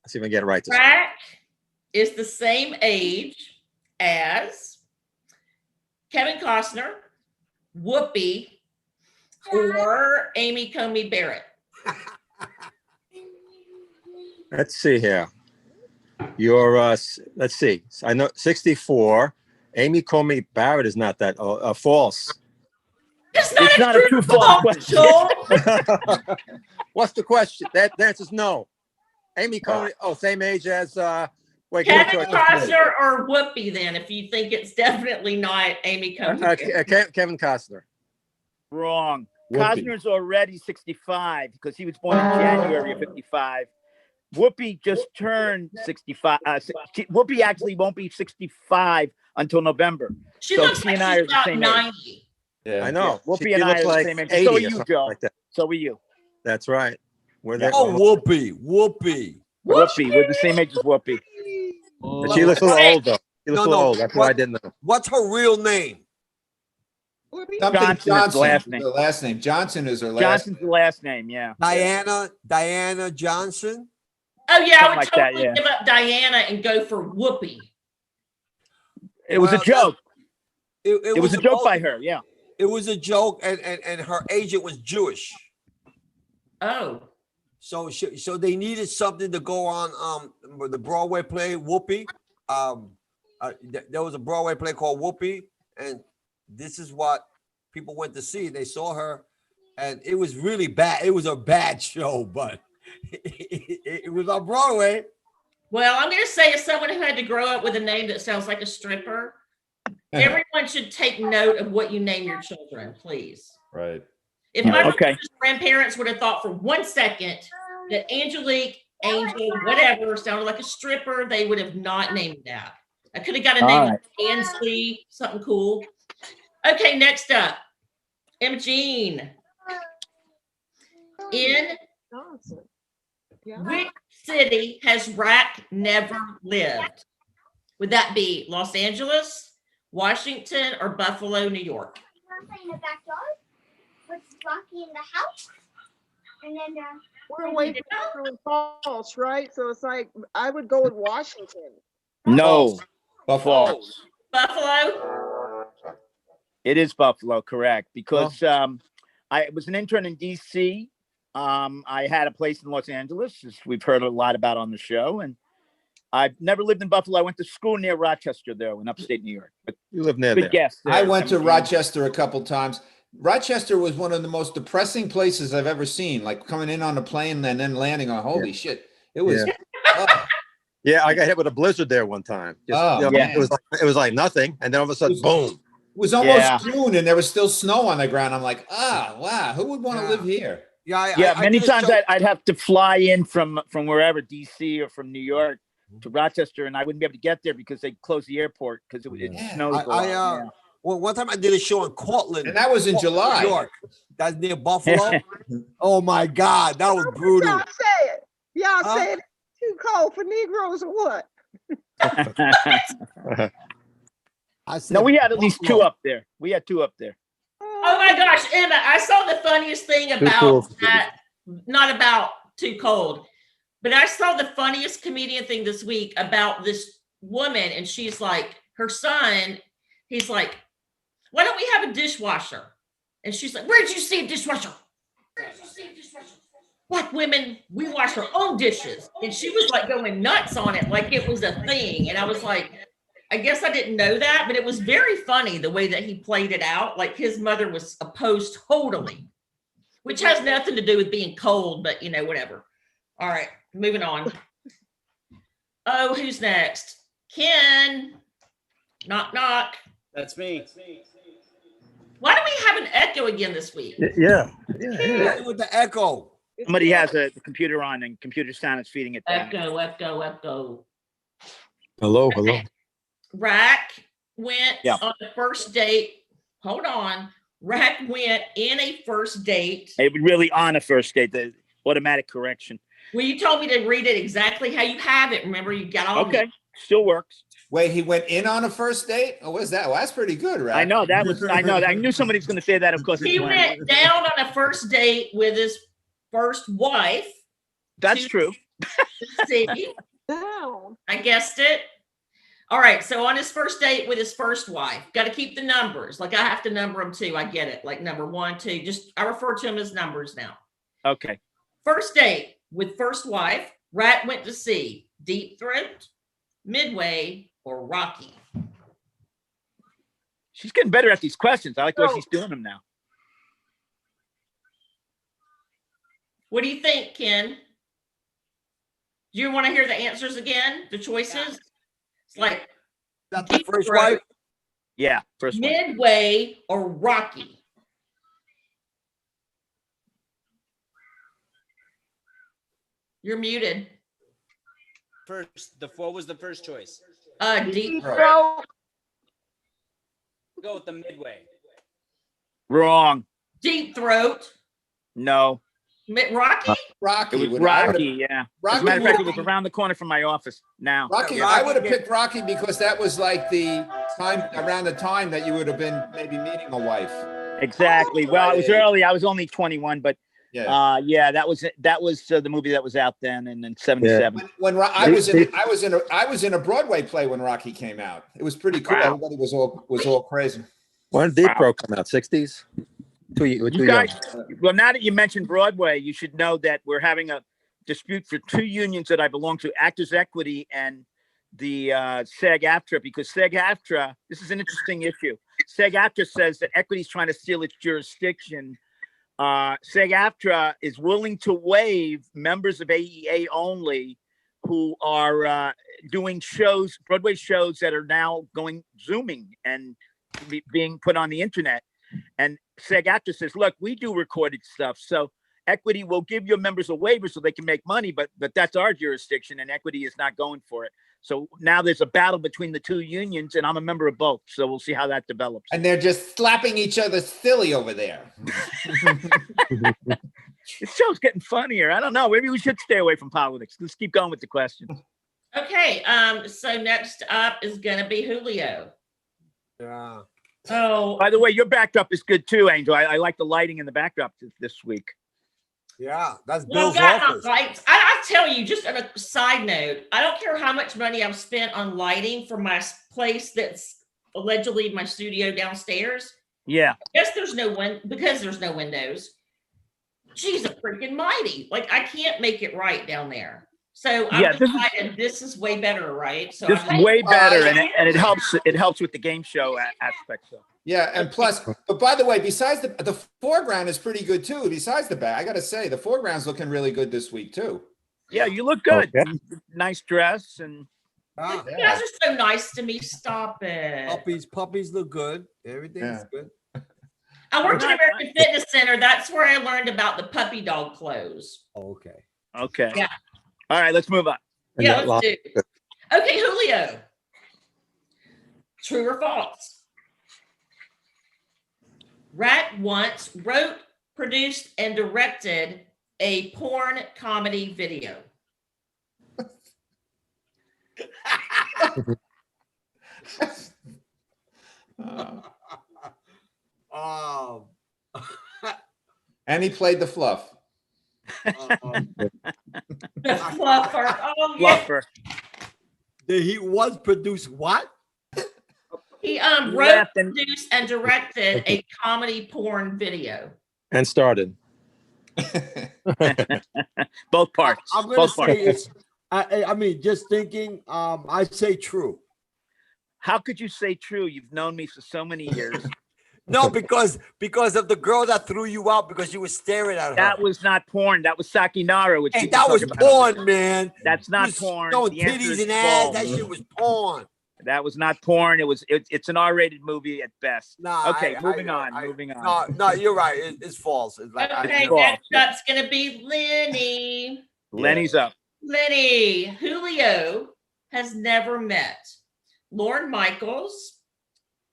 let's see if I get it right this time. Zach is the same age as Kevin Costner, Whoopi, or Amy Coney Barrett. Let's see here. You're let's see. I know 64. Amy Coney Barrett is not that false. It's It's not a true false question. Joel. What's the question? That the answer's no. Amy Coney, same age as wait, give me Kevin choice. Costner or Whoopi, then, if you think it's definitely not Amy Coney Barrett. Kevin Costner. Wrong. Whoopi. Costner's already 65 because he was born in January of 55. Whoopi just turned 65. Whoopi actually won't be 65 until November. She So looks she like and I are she's the about same 90. Yeah. I know. Whoopi She and I looks are the like same age. 80 So are or you, something Joe. like that. So are you. That's right. We're there. oh, Whoopi. Whoopi. We're the same age as Whoopi. But she looks a little old though. She looks a little old. That's why I didn't know. What's her real name? Something Johnson is the Johnson. last name. The last name. Johnson is her last Johnson's the last name, yeah. Diana Johnson. Oh, yeah, I would Something like that, totally yeah. give up Diana and go for Whoopi. It was a Well, joke. It was a joke by her, yeah. It was a joke, and her agent was Jewish. Oh. So they needed something to go on the Broadway play Whoopi. There was a Broadway play called Whoopi, and this is what people went to see. They saw her, and it was really bad. It was a bad show, but it was on Broadway. Well, I'm going to say, as someone who had to grow up with a name that sounds like a stripper, everyone should take note of what you name your children, please. Right. If my Okay. grandparents would have thought for 1 second that Angelique, Angel, whatever sounded like a stripper, they would have not named that. I could have got a name All like Ansley, something cool. Okay, next up, Imogene. In which city has Rack never lived? Would that be Los Angeles, Washington, or Buffalo, New York? In the backyard with Rocky in the house, and then We're away from false, right? So it's like I would go with Washington. No. Buffalo. Buffalo? It is Buffalo, correct. Because I was an intern in DC. I had a place in Los Angeles, as we've heard a lot about on the show. And I've never lived in Buffalo. I went to school near Rochester, though, in upstate New York. But You live near good there. guess. I went to Imogene. Rochester a couple times. Rochester was one of the most depressing places I've ever seen. Like coming in on a plane and then landing on. Holy shit! It was. Yeah. Oh, Yeah, I got hit with a blizzard there one time. Oh, man. It was like nothing, and then all of a sudden, boom. it was almost Yeah. June and there was still snow on the ground. I'm like, wow, who would want to live here? Yeah, Many did a times show- I'd have to fly in from wherever, DC or from New York to Rochester, and I wouldn't be able to get there because they closed the airport because it Yeah. snows a lot. Yeah. Well, one time I did a show in Cortland, And that was in July. New York. That's near Buffalo. Oh my God, that was brutal. Y'all say it. Y'all Huh? say it too cold for Negroes or what? I said No, we had at least Buffalo. two up there. We had two up there. Oh my gosh, Emma, I saw the funniest thing about cool. that, not about too cold, but I saw the funniest comedian thing this week about this woman, and she's like, her son, he's like, why don't we have a dishwasher? And she's like, where'd you see a dishwasher? Where'd you see a dishwasher? Black women, we wash our own dishes. And she was like going nuts on it like it was a thing. And I was like, I guess I didn't know that, but it was very funny the way that he played it out. Like his mother was opposed totally. which has nothing to do with being cold, but you know, whatever. All right, moving on. Oh, who's next? Ken. Knock, knock. That's me. Why do we have an echo again this week? Yeah. With the echo. Somebody has the computer on and computer sound is feeding it down. Echo. Hello. Rack went Yeah. on the first date. Hold on. Rack went in a first date. It would really on a first date, the automatic correction. Well, you told me to read it exactly how you have it. Remember, you got all Okay, still works. Wait, he went in on a first date? Oh, what's that? Well, that's pretty good, right? I know that was. I know that. I knew somebody was going to say that. Of course, He went down on a first date with his first wife. That's true. See, Down. I guessed it. All right, so on his first date with his first wife, got to keep the numbers. Like I have to number them too. I get it. Like number 1, 2. Just I refer to them as numbers now. Okay. First date with first wife. Rat went to see Deep Throat, Midway, or Rocky. She's getting better at these questions. I like the way she's doing them now. What do you think, Ken? Do you want to hear the answers again? The choices? It's like That's the first wife. Yeah, first one. Midway or Rocky. You're muted. What was the first choice? Deep Throat. Throat. Go with the Midway. Wrong. Deep Throat. No. Rocky? Rocky. It was would- Rocky. Yeah. As Rocky a matter of fact, it would- was around the corner from my office. Now. Rocky, I would have picked Rocky because that was like the time around the time that you would have been maybe meeting a wife. Exactly. Well, it was early. I was only 21, but Yeah. yeah, that was the movie that was out then, and then '77. When I was in a Broadway play when Rocky came out. It was pretty cool. Wow. Everybody was all crazy. When did Deep Throat come out? 60s? Too You young. guys, well, now that you mentioned Broadway, you should know that we're having a dispute for 2 unions that I belong to, Actors Equity and the SAG-AFTRA, because SAG-AFTRA, this is an interesting issue. SAG-AFTRA says that Equity is trying to steal its jurisdiction. SAG-AFTRA is willing to waive members of AEA only who are doing shows, Broadway shows that are now going Zooming and being put on the internet. And SAG-AFTRA says, look, we do recorded stuff. So Equity will give your members a waiver so they can make money, but that's our jurisdiction, and Equity is not going for it. So now there's a battle between the 2 unions, and I'm a member of both. So we'll see how that develops. And they're just slapping each other silly over there. This show's getting funnier. I don't know. Maybe we should stay away from politics. Let's keep going with the questions. Okay, so next up is gonna be Julio. Yeah. Oh, By the way, your backdrop is good too, Angel. I like the lighting in the backdrop this week. Yeah, that's well, Bill's got my office. lights. I tell you, just on a side note, I don't care how much money I've spent on lighting for my place that's allegedly my studio downstairs. Yeah. Yes, there's no because there's no windows. Jeez, a freaking mighty. Like I can't make it right down there. So I'm deciding this is way better, right? So this is way better, and it helps. It helps with the game show aspect. So. Yeah, and plus, but by the way, besides the foreground is pretty good too. Besides the back, I gotta say the foreground's looking really good this week too. Yeah, you look good. Okay. Nice dress and. You guys are so nice to me. Stop it. Puppies look good. Everything's good. I worked at American Fitness Center. That's where I learned about the puppy dog clothes. Okay. Okay. Yeah. All right, let's move on. Yeah, let's do. Okay, Julio. True or false? Rat once wrote, produced, and directed a porn comedy video. And he played the fluff. The fluffer. Oh, yeah. Fluffer. He was produced what? He wrote, produced, and directed a comedy porn video. And started. Both parts. I'm gonna Both say parts. it's. I mean, just thinking. I say true. How could you say true? You've known me for so many years. No, because of the girl that threw you out because you were staring at her. That was not porn. That was Sakinara, which Hey, people that talk was about. porn, man. That's not You porn. showing The answer titties is and ass. false. That shit was porn. That was not porn. It's an R-rated movie at best. Nah. Okay, moving on. No, you're right. It's false. It's like Okay, It's false. next up's gonna be Lenny. Lenny's up. Lenny, Julio has never met Lorne Michaels,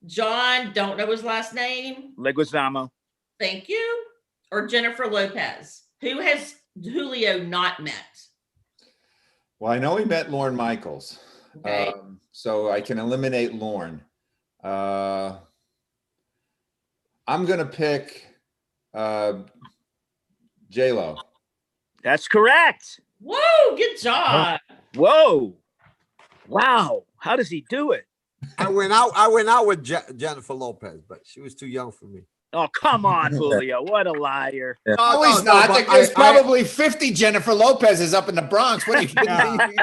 John, don't know his last name. Leguizamo. Thank you. Or Jennifer Lopez. Who has Julio not met? Well, I know he met Lorne Michaels. Okay. So I can eliminate Lorne. I'm going to pick J-Lo. That's correct. Whoa, good job. Whoa. Wow. How does he do it? I went out with Jennifer Lopez, but she was too young for me. Oh, come on, Julio. What a liar. Yeah. No, he's not. There's probably 50 Jennifer Lopez's up in the Bronx. What are you kidding me?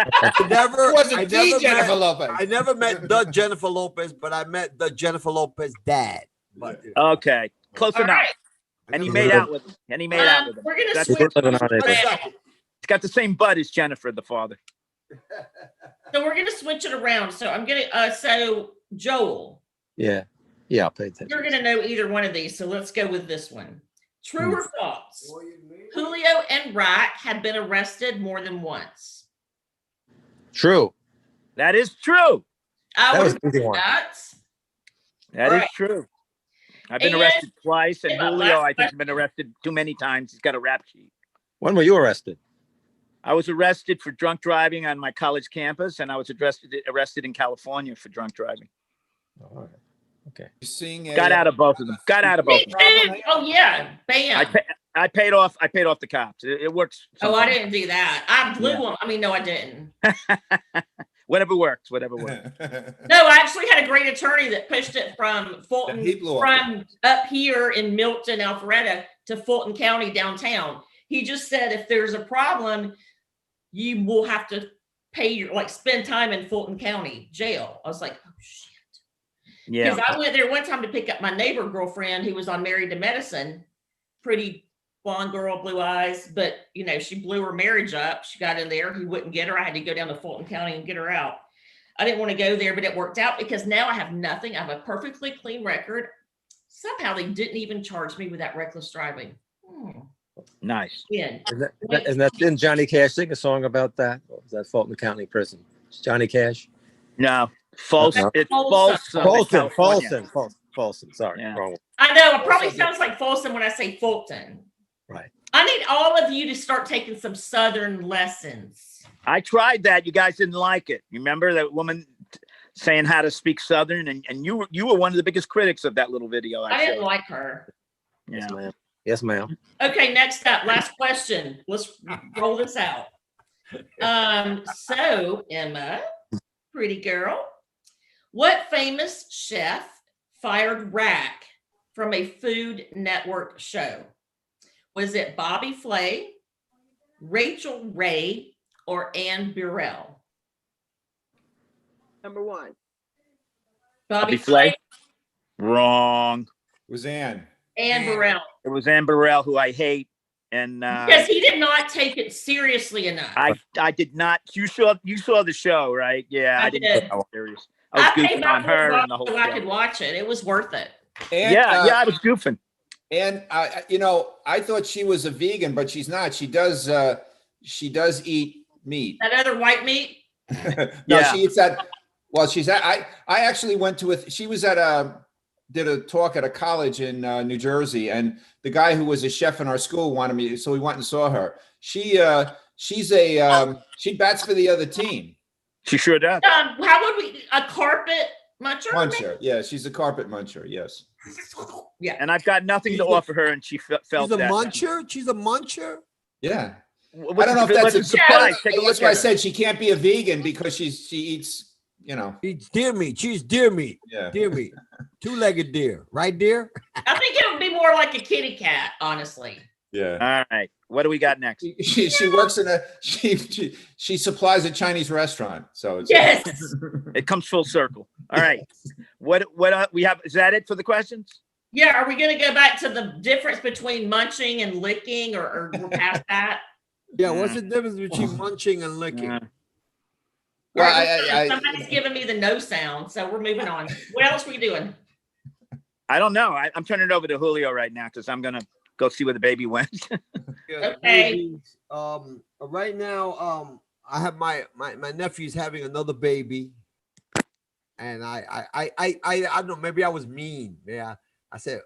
Jennifer Lopez. I never met the Jennifer Lopez, but I met the Jennifer Lopez dad. But, okay, close All enough. right. And he made out with him. We're gonna That's switch. He's got the same butt as Jennifer, the father. So we're gonna switch it around. So I'm gonna so Joel. Yeah, I'll pay attention. You're gonna know either one of these. So let's go with this one. True or false? Julio and Rack have been arrested more than once. True. That is true. I was would an easy one. That is true. I've been And- arrested twice, and Yeah, Julio, last I think, has been arrested too many times. He's got a rap sheet. When were you arrested? I was arrested for drunk driving on my college campus, and I was arrested in California for drunk driving. All right. Okay. Got out of both of them. Me too. Oh yeah, bam. I paid off the cops. It works. Oh, I sometimes. didn't do that. I blew Yeah. them. I mean, no, I didn't. Whatever works. Whatever works. No, I actually had a great attorney that pushed it from Fulton, He blew up. from up here in Milton, Alpharetta to Fulton County downtown. He just said if there's a problem, you will have to pay spend time in Fulton County jail. I was like, oh shit. Yeah. Because I went there one time to pick up my neighbor girlfriend who was on Married to Medicine, pretty blonde girl, blue eyes, but she blew her marriage up. She got in there. He wouldn't get her. I had to go down to Fulton County and get her out. I didn't want to go there, but it worked out because now I have nothing. I have a perfectly clean record. Somehow they didn't even charge me with that reckless driving. Nice. Yeah. Didn't Johnny Cash sing a song about that? Or was that Fulton County Prison? It's Johnny Cash? No. False. No. It's Folsom. Folsom. Sorry. Yeah. Wrong one. I know. It probably sounds like Folsom when I say Fulton. Right. I need all of you to start taking some Southern lessons. I tried that. You guys didn't like it. You remember that woman saying how to speak Southern, and you were one of the biggest critics of that little video. I didn't showed. like her. Yeah. Yes, ma'am. Yes, ma'am. Okay, next up, last question. Let's roll this out. So Emma, pretty girl, what famous chef fired Rack from a Food Network show? Was it Bobby Flay, Rachel Ray, or Ann Burrell? Number one. Bobby Flay? Flay, It Wrong. was Ann. Ann Burrell. It was Ann Burrell, who I hate, and Because he did not take it seriously enough. I did not. You saw the show, right? Yeah, I didn't did. take it serious. I was paid goofing my on her $4 and the whole so I could show. watch it. It was worth it. And, Yeah, I was goofing. And I thought she was a vegan, but she's not. She does eat meat. That other white meat. No, Yeah. she eats that. Well, I actually went to she was did a talk at a college in New Jersey, and the guy who was a chef in our school wanted me, so we went and saw her. She bats for the other team. She sure does. How would we a carpet muncher? Muncher, yeah, she's a carpet muncher. Yes. Yeah. And I've got nothing to offer her, and she felt She's a that. muncher. She's a muncher. Yeah. What's I don't know if that's a surprise. Take a look That's why I at her. said she can't be a vegan because she eats. Eats deer meat. She's deer meat. Yeah. Deer meat. Two-legged deer. Right, deer? I think it would be more like a kitty cat, honestly. Yeah. All right. What do we got next? She works in she supplies a Chinese restaurant. So it's Yes. It comes full circle. All right. What we have? Is that it for the questions? Yeah, are we going to go back to the difference between munching and licking, or we're past that? Yeah, what's the difference between munching and licking? Well, All right, somebody's giving me the no sound, so we're moving on. What else are we doing? I don't know. I'm turning it over to Julio right now because I'm gonna go see where the baby went. Yeah, Okay. babies. Right now, I have my nephew's having another baby, and I don't know. Maybe I was mean. Yeah, I said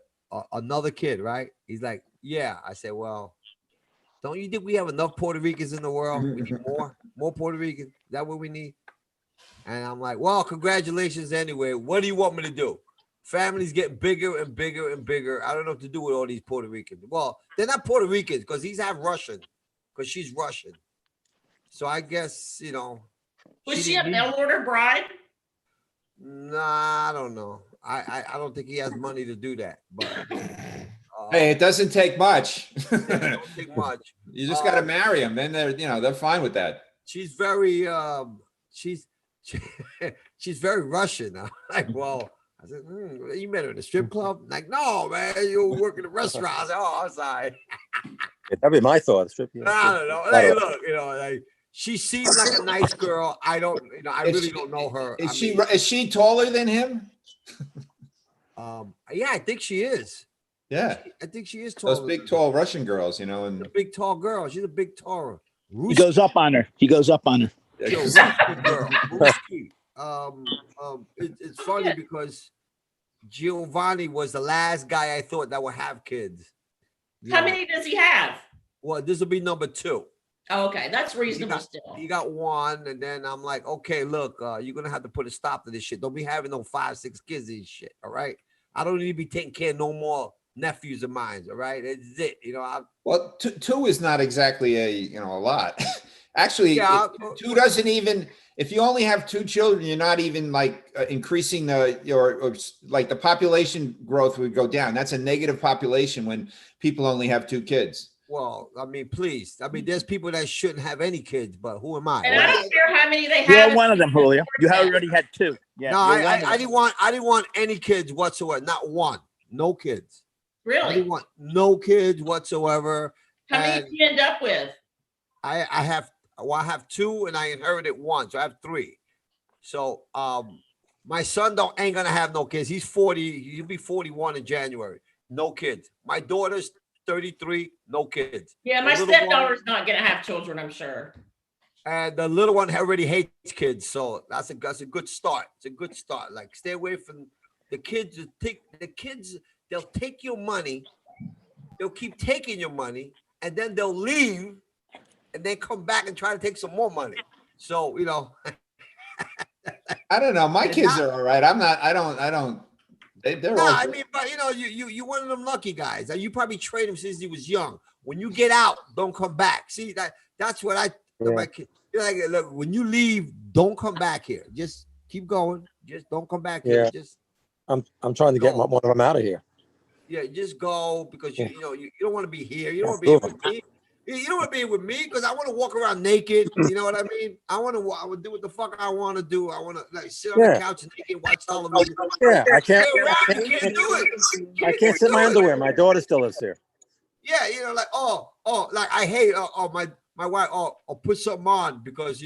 another kid, right? He's like, yeah. I said, well, don't you think we have enough Puerto Ricans in the world? We need more Puerto Ricans. Is that what we need? And I'm like, well, congratulations anyway. What do you want me to do? Families getting bigger and bigger and bigger. I don't know what to do with all these Puerto Ricans. Well, they're not Puerto Ricans because he's half Russian, because she's Russian. So I guess, Was she a mail order bride? Nah, I don't know. I don't think he has money to do that. But hey, it doesn't take much. It don't take much. You just got to marry them. Then they're fine with that. She's very she's very Russian. I'm like, well, I said, you met her in a strip club? Like, no, man, you work in a restaurant. I said, oh, I'm sorry. That'd be my thought. Strip, I don't know. Hey, look, like she seemed like a nice girl. I don't, I really don't know her. Is she taller than him? Yeah, I think she is. Yeah, I think she is taller. Those big, tall Russian girls, and a big, tall girl. She's a big, taller. He goes up on her. He goes up on her. Yo, girl. It's funny because Giovanni was the last guy I thought that would have kids. How many does he have? Well, this will be number 2. Oh, okay, that's reasonable still. He got 1, and then I'm like, okay, look, you're gonna have to put a stop to this shit. Don't be having no 5, 6 kids and shit. All right, I don't need to be taking care of no more nephews of mine. All right, it's it. Well, 2 is not exactly a lot. Actually, yeah, 2 doesn't even. If you only have 2 children, you're not even like increasing the population growth would go down. That's a negative population when people only have 2 kids. Well, I mean, please. I mean, there's people that shouldn't have any kids, but who am I? And I don't care how many they have. You're one of them, Julio. You already had 2. Yeah. No, I didn't want any kids whatsoever. Not one. No kids. Really? I didn't want no kids whatsoever. How many did you end up with? I have 2, and I inherited 1, so I have 3. So my son ain't gonna have no kids. He's 40. He'll be 41 in January. No kids. My daughter's 33. No kids. Yeah, my stepdaughter's not gonna have children, I'm sure. And the little one already hates kids, so that's a good start. It's a good start. Like, stay away from the kids. They'll take your money. They'll keep taking your money, and then they'll leave, and then come back and try to take some more money. So I don't know. My kids are all right. I don't. They're all. I mean, but you one of them lucky guys. You probably trained him since he was young. When you get out, don't come back. See, that's what I tell my kid. Like, look, when you leave, don't come back here. Just keep going. Just don't come back here. Just I'm trying to get one of them out of here. Yeah, just go, because you don't want to be here. You don't want to be here with me. You don't want to be with me because I want to walk around naked. You know what I mean? I want to do what the fuck I want to do. I want to sit on the couch and naked, watch television. Yeah, I can't do it. I can't sit in my underwear. My daughter still lives here. Yeah, like like I hate my wife. I'll put something on because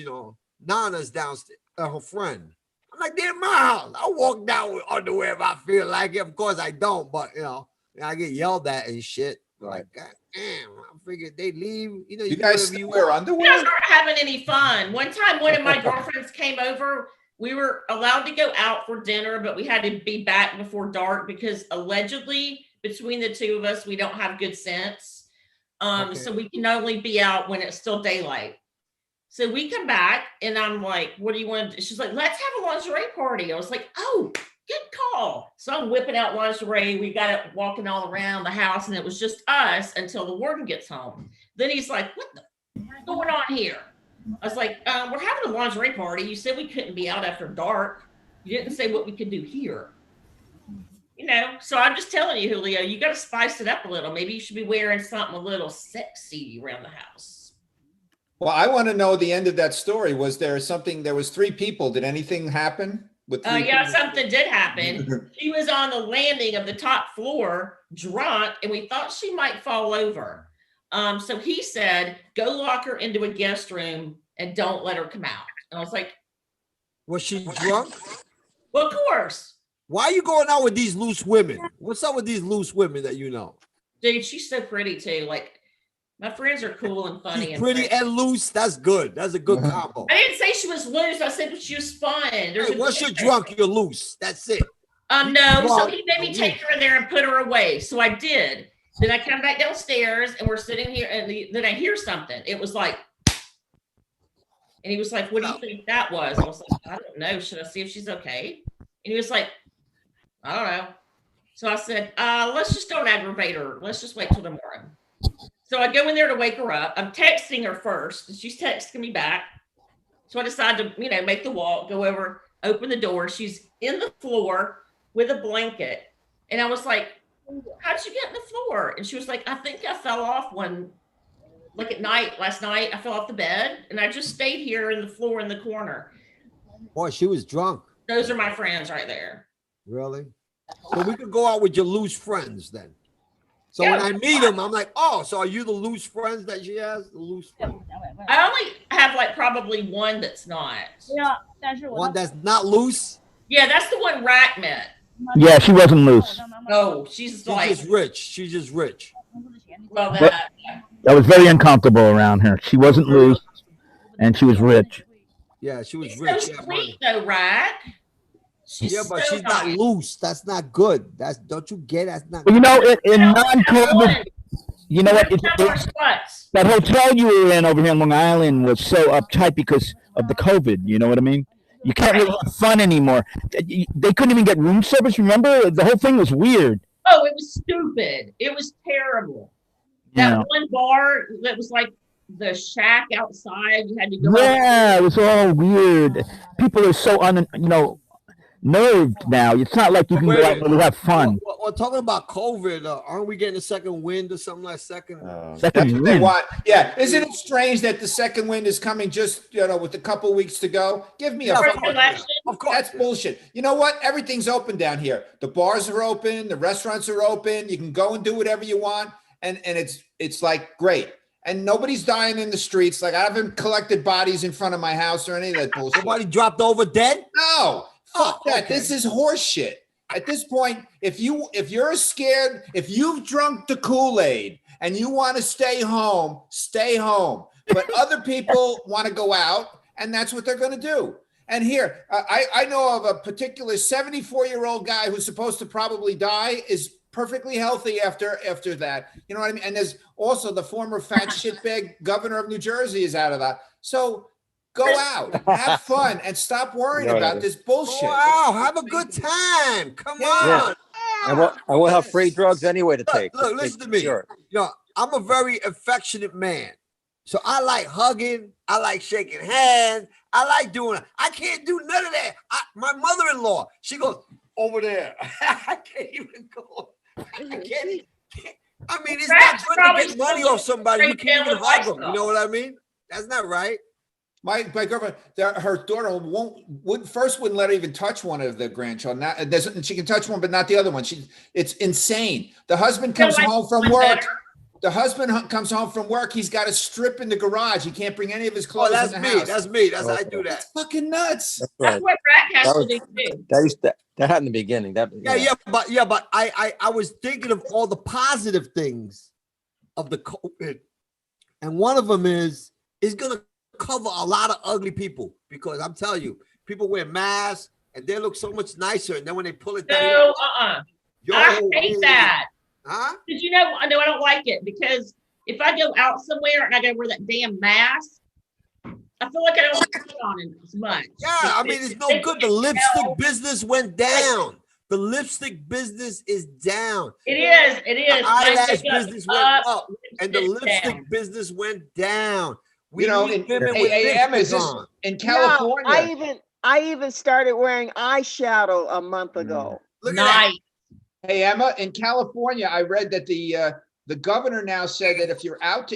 Nana's downstairs, her friend. I'm like, they're in my house. I walk down with underwear if I feel like it. Of course I don't, but I get yelled at and shit. Like, God damn, I figured they leave. You guys still wear underwear? You guys aren't having any fun. One time, one of my girlfriends came over. We were allowed to go out for dinner, but we had to be back before dark because allegedly between the 2 of us, we don't have good sense. So we can only be out when it's still daylight. So we come back and I'm like, what do you want to do? She's like, let's have a lingerie party. I was like, oh, good call. So I'm whipping out lingerie. We got it walking all around the house, and it was just us until the warden gets home. Then he's like, what the is going on here? I was like, we're having a lingerie party. You said we couldn't be out after dark. You didn't say what we could do here. So I'm just telling you, Julio, you got to spice it up a little. Maybe you should be wearing something a little sexy around the house. Well, I want to know the end of that story. Was there something? There was 3 people. Did anything happen? with yeah, something did happen. She was on the landing of the top floor, drunk, and we thought she might fall over. So he said, "Go lock her into a guest room and don't let her come out." And I was like, "Was she drunk?" Well, of course. Why are you going out with these loose women? What's up with these loose women that you know? Dude, she's so pretty too. Like, my friends are cool and funny. She's pretty and loose. That's good. That's a good combo. I didn't say she was loose. I said she was fun. Hey, once you're drunk, you're loose. That's it. No. So he made me take her there and put her away. So I did. Then I come back downstairs and we're sitting here, and then I hear something. It was like, and he was like, "What do you think that was?" I was like, "I don't know. Should I see if she's okay?" And he was like, "I don't know." So I said, let's just don't aggravate her. Let's just wait till tomorrow. So I go in there to wake her up. I'm texting her first, and she's texting me back. So I decided to, make the walk, go over, open the door. She's in the floor with a blanket. And I was like, "How'd you get in the floor?" And she was like, "I think I fell off last night. I fell off the bed, and I just stayed here in the floor in the corner." Boy, she was drunk. Those are my friends right there. Really? So we could go out with your loose friends then. So Yeah. when I meet them, I'm like, "Oh, so are you the loose friends that she has? The loose friends?" I only have probably one that's not. One that's not loose? Yeah, that's the one Rack met. Yeah, she wasn't loose. Oh, she's like, just rich. She's just rich. Well, that was very uncomfortable around her. She wasn't loose, and she was rich. Yeah, she was she's rich. so sweet though, Rack. Yeah, but so she's not nice. loose. That's not good. Don't you get? That's not. Well, in non-COVID, you know what? That hotel you were in over here in Long Island was so uptight because of the COVID. You know what I mean? You can't really have fun anymore. They couldn't even get room service. Remember, the whole thing was weird. Oh, it was stupid. It was terrible. That one bar that was like the shack outside. You had to go. Yeah, it was all weird. People are so nerved now. It's not like you can go out and really have fun. Well, talking about COVID, aren't we getting a second wind or something like second? That's what they want. Yeah, isn't it strange that the second wind is coming just with a couple weeks to go? Give me a of course. That's bullshit. You know what? Everything's open down here. The bars are open, the restaurants are open. You can go and do whatever you want, and it's like great. And nobody's dying in the streets. Like I haven't collected bodies in front of my house or any of that bullshit. Nobody dropped over dead? No. Fuck that. Okay. This is horse shit. At this point, if you're scared, if you've drunk the Kool-Aid and you want to stay home, stay home. But other people want to go out, and that's what they're going to do. And here, I know of a particular 74-year-old guy who's supposed to probably die, is perfectly healthy after that. You know what I mean? And there's also the former fat shitbag governor of New Jersey is out of that. So go out, have fun, and stop worrying about this bullshit. Wow, have a good time. Come on. And we'll have free drugs anyway to take. Look, listen to me. Sure. I'm a very affectionate man. So I like hugging. I like shaking hands. I like doing it. I can't do none of that. My mother-in-law, she goes, "Over there." I can't even go. I can't. I mean, it's not good to get money off somebody. You can't even hug them. You know what I mean? That's not right. My girlfriend, her daughter wouldn't let her even touch one of the grandchildren. She can touch one, but not the other one. It's insane. The husband comes home from work. He's got to strip in the garage. He can't bring any of his clothes in the house. That's me. I do that. It's fucking nuts. That's right. That's what Rack has to do too. That happened in the beginning. But I was thinking of all the positive things of the COVID, and one of them is gonna cover a lot of ugly people, because I'm telling you, people wear masks and they look so much nicer, and then when they pull it down, I hate that. Huh? Because I don't like it, because if I go out somewhere and I gotta wear that damn mask, I feel like I don't put on it as much. Yeah, I mean, it's no good. The lipstick business went down. The lipstick business is down. It is. The eyelash business went up, and the lipstick business went down. In California. Yeah, I even started wearing eyeshadow a month ago. Look at that. Hey, Emma, in California, I read that the governor now said that if you're out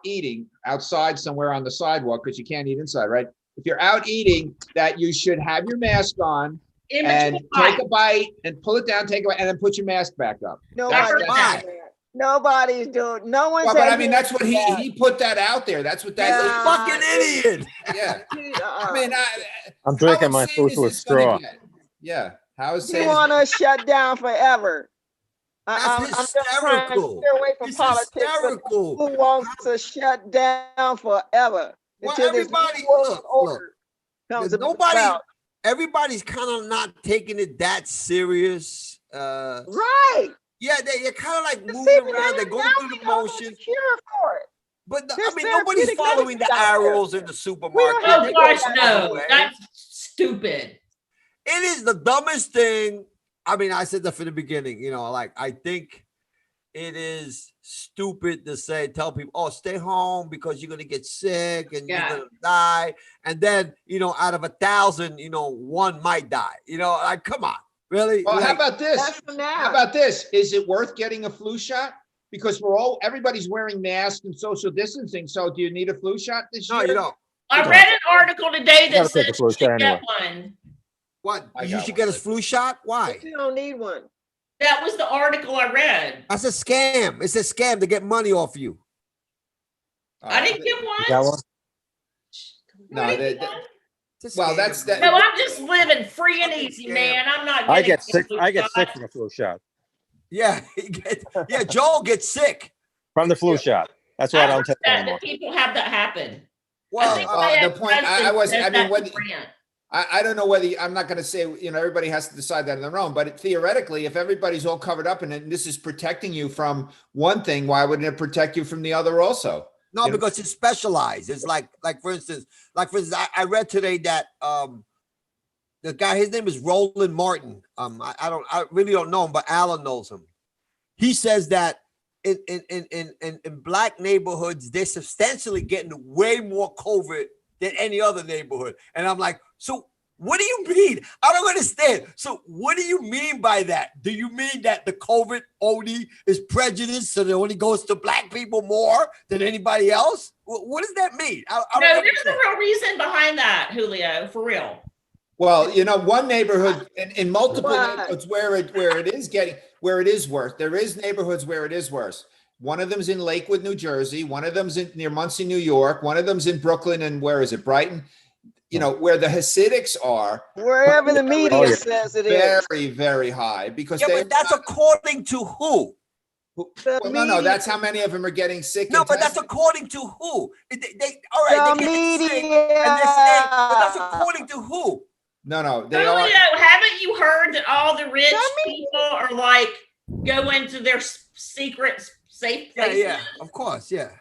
eating outside somewhere on the sidewalk, because you can't eat inside, right? If you're out eating, that you should have your mask on, In and between take bites. a bite and pull it down, take a bite, and then put your mask back up. Nobody's doing Why? that. Nobody's doing. No one's. Well, but I mean, adhering that's what to that. he put that out there. That's what He's that. a fucking idiot. Yeah. I I mean, I'm how drinking my insane food is with this gonna straw. get? Yeah. How He insane? want us shut down forever. That's I'm just trying to hysterical. steer away from It's politics. But hysterical. who wants us shut down forever Well, until this everybody, new world look, order comes nobody, about? everybody's kind of not taking it that serious. Right. Yeah, they're kind of like See, moving but around. They're going now through we the know there's a motions. cure for it. But There's I mean, nobody's therapeutic following the medicine out there. arrows in the We supermarket. don't have Oh to gosh, go that no, way. that's stupid. It is the dumbest thing. I mean, I said that from the beginning, you know, like I think it is stupid to tell people, oh, stay home because you're going to get sick and Yeah. you're going to die. And then, you know, out of 1,000, you know, one might die, you know, like, come on, really? Well, how Like, about this? That's for now. How about this? Is it worth getting a flu shot? Because everybody's wearing masks and social distancing. So do you need a flu shot this no, year? you don't. I read an article today gotta that take says the flu you should shot get anyway. one. What? I You got should one. get a flu shot? Why? But you don't need one. That was the article I read. That's a scam. It's a scam to get money off you. I didn't get You got one. one? No, I didn't that- get that- one. It's a Well, scam, that's that- No, I'm just living free and Fucking easy, scam. man. I'm not. I getting get sick. a flu I get shot. sick from the flu shot. Yeah. Yeah. Joel gets sick. From the flu shot. That's why I I've don't heard take it that anymore. people have that happen. Well, I think the my point- I ex-husband was- says I mean, that when- to Grant. I don't know whether I'm not going to say, you know, everybody has to decide that on their own, but theoretically, if everybody's all covered up and this is protecting you from one thing, why wouldn't it protect you from the other also? no, You know? because it's specialized. It's like for instance, I read today that the guy, his name is Roland Martin. I really don't know him, but Alan knows him. He says that in black neighborhoods, they're substantially getting way more COVID than any other neighborhood. And I'm like, so what do you mean? I don't understand. So what do you mean by that? Do you mean that the COVID only is prejudiced, so it only goes to black people more than anybody else? What does that mean? I No, don't there's a understand. real reason behind that, Julio, for real. Well, you know, one neighborhood in multiple Why? neighborhoods where it is worse. There is neighborhoods where it is worse. One of them's in Lakewood, New Jersey. One of them's near Muncie, New York. One of them's in Brooklyn, and where is it? Brighton. You know, where the Hasidics are Wherever the media Oh, yeah. says it is. very, very high because Yeah, they. but that's according to who? The Well, no, media- that's how many of them are getting sick. No, and but that's tested. according to who? All right, The they get sick, media. and they're saying, but that's according to who? No, they Julio, are. haven't you heard that all the rich Tell me. people are like go into their secret safe Yeah, places? yeah, of course, yeah.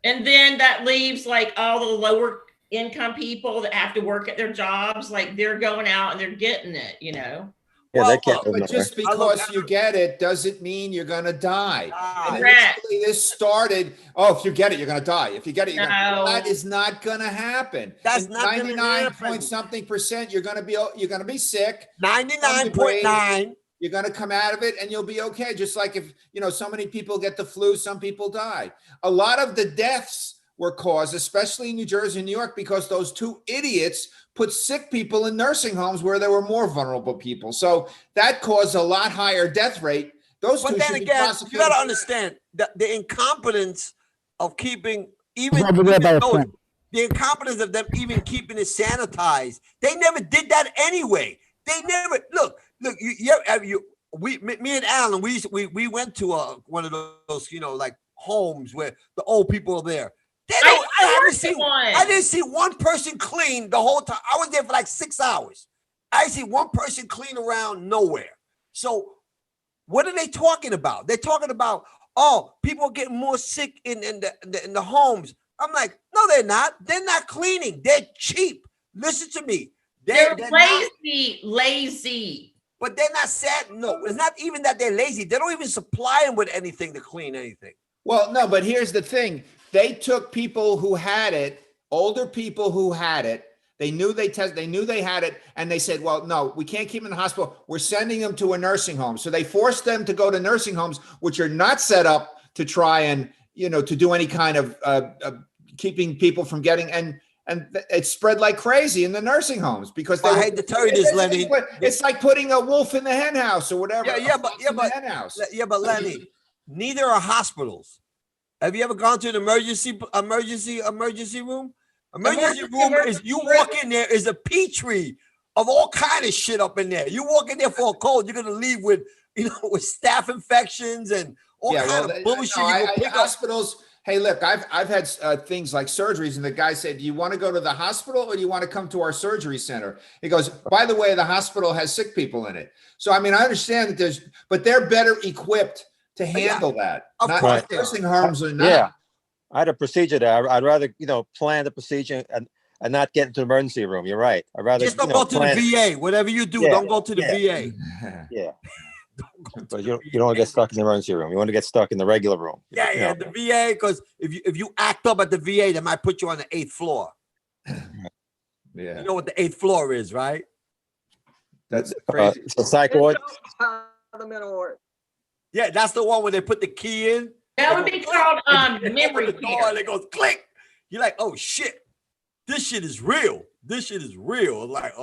And then that leaves like all the lower income people that have to work at their jobs, like they're going out and they're getting it, you know. Yeah, Well, they can't look, live But nowhere. just because you get it doesn't mean you're going to die. And Correct. initially this started, oh, if you get it, you're going to die. If you get it, you're No. going to That is not going to happen. That's And not gonna 99 happen. point something percent, you're going to be sick. 99.9. You're going to come out of it and you'll be okay. Just like if, you know, so many people get the flu, some people die. A lot of the deaths were caused, especially in New Jersey and New York, because those two idiots put sick people in nursing homes where there were more vulnerable people. So that caused a lot higher death rate. Those But two then should be again, you prosecuted. got to understand the incompetence of keeping Over there by a though friend. the incompetence of them even keeping it sanitized. They never did that anyway. They never look. Me and Alan, we went to one of those, you know, like homes where the old people are there. I didn't see one person clean the whole time. I was there for like 6 hours. I didn't see one person clean around nowhere. So what are they talking about? They're talking about, oh, people are getting more sick in the homes. I'm like, no, they're not. They're not cleaning. They're cheap. Listen to me. They're lazy. lazy. But they're not sad. No, it's not even that they're lazy. They don't even supply them with anything to clean anything. Well, no, but here's the thing. They took people who had it, older people who had it. They knew they had it, and they said, well, no, we can't keep them in the hospital. We're sending them to a nursing home. So they forced them to go to nursing homes, which are not set up to try and, you know, to do any kind of keeping people from getting, And it spread like crazy in the nursing homes because I hate to tell you this, Lenny. It's like putting a wolf in the hen house or whatever. But Lenny, neither are hospitals. Have you ever gone to an emergency room? Emergency room is you walk in there is a petri of all kind of shit up in there. You walk in there for a cold, you're gonna leave with with staph infections and all kind of bullshit. Hospitals. Hey, look, I've had things like surgeries, and the guy said, "Do you want to go to the hospital or do you want to come to our surgery center?" He goes, "By the way, the hospital has sick people in it." So, I mean, I understand that but they're better equipped to handle that. Of course, nursing homes are not. Yeah, I had a procedure there. I'd rather plan the procedure and not get into the emergency room. You're right. I'd rather just don't go to the VA. Whatever you do, don't go to the VA. Yeah. But you don't want to get stuck in the emergency room. You want to get stuck in the regular room. Yeah, the VA, because if you act up at the VA, they might put you on the 8th floor. Yeah. You know what the 8th floor is, right? That's crazy. It's a psych ward. The mental ward. Yeah, that's the one where they put the key in. That would be called memory the door, and it goes click. You're like, oh shit, this shit is real. This shit is real. I'm like,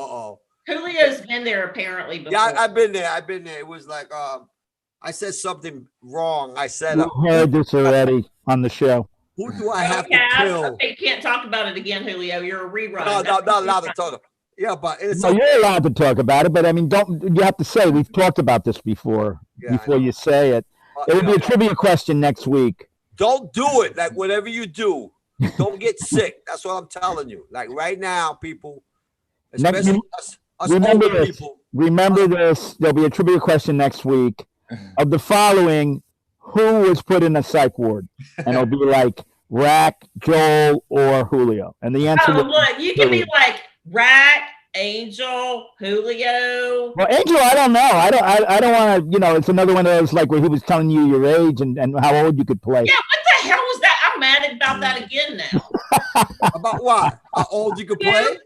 Julio's been there apparently before. Yeah, I've been there. It was like I said something wrong. I said we heard this already on the show. Who do I have to kill? Okay, can't talk about it again, Julio. You're a rerun. No, not allowed to talk. Yeah, but it's you're allowed to talk about it, but I mean, you have to say we've talked about this before you say it. It will be a trivia question next week. Don't do it. Like whatever you do, don't get sick. That's what I'm telling you. Like right now, people, especially us remember older this. people. Remember this. There'll be a trivia question next week. Of the following, who was put in a psych ward? And it'll be like Rack, Joel, or Julio. And the answer. Look, you can be like Rack, Angel, Julio. Well, Angel, I don't know. I don't want to. It's another one of those like where he was telling you your age and how old you could play. Yeah, what the hell was that? I'm mad about that again now. About what? How old you could play?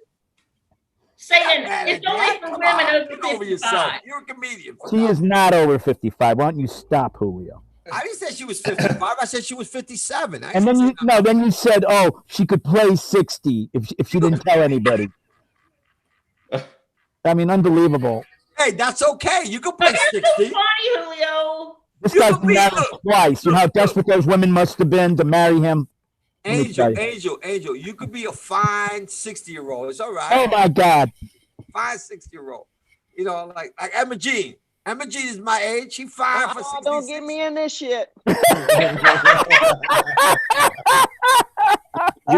Saying it's only for women over 55. You're a comedian. She is not over 55. Why don't you stop, Julio? I didn't say she was 55. I said she was 57. And then you said, oh, she could play 60 if she didn't tell anybody. I mean, unbelievable. Hey, that's okay. You can play 60. So funny, Julio. This guy's been married twice. You know how desperate those women must have been to marry him? Angel, you could be a fine 60-year-old. It's all right. Oh, my God. Fine 60-year-old. Like Emma Jean. Emma Jean is my age. She fine for 60. Don't get me in this shit. You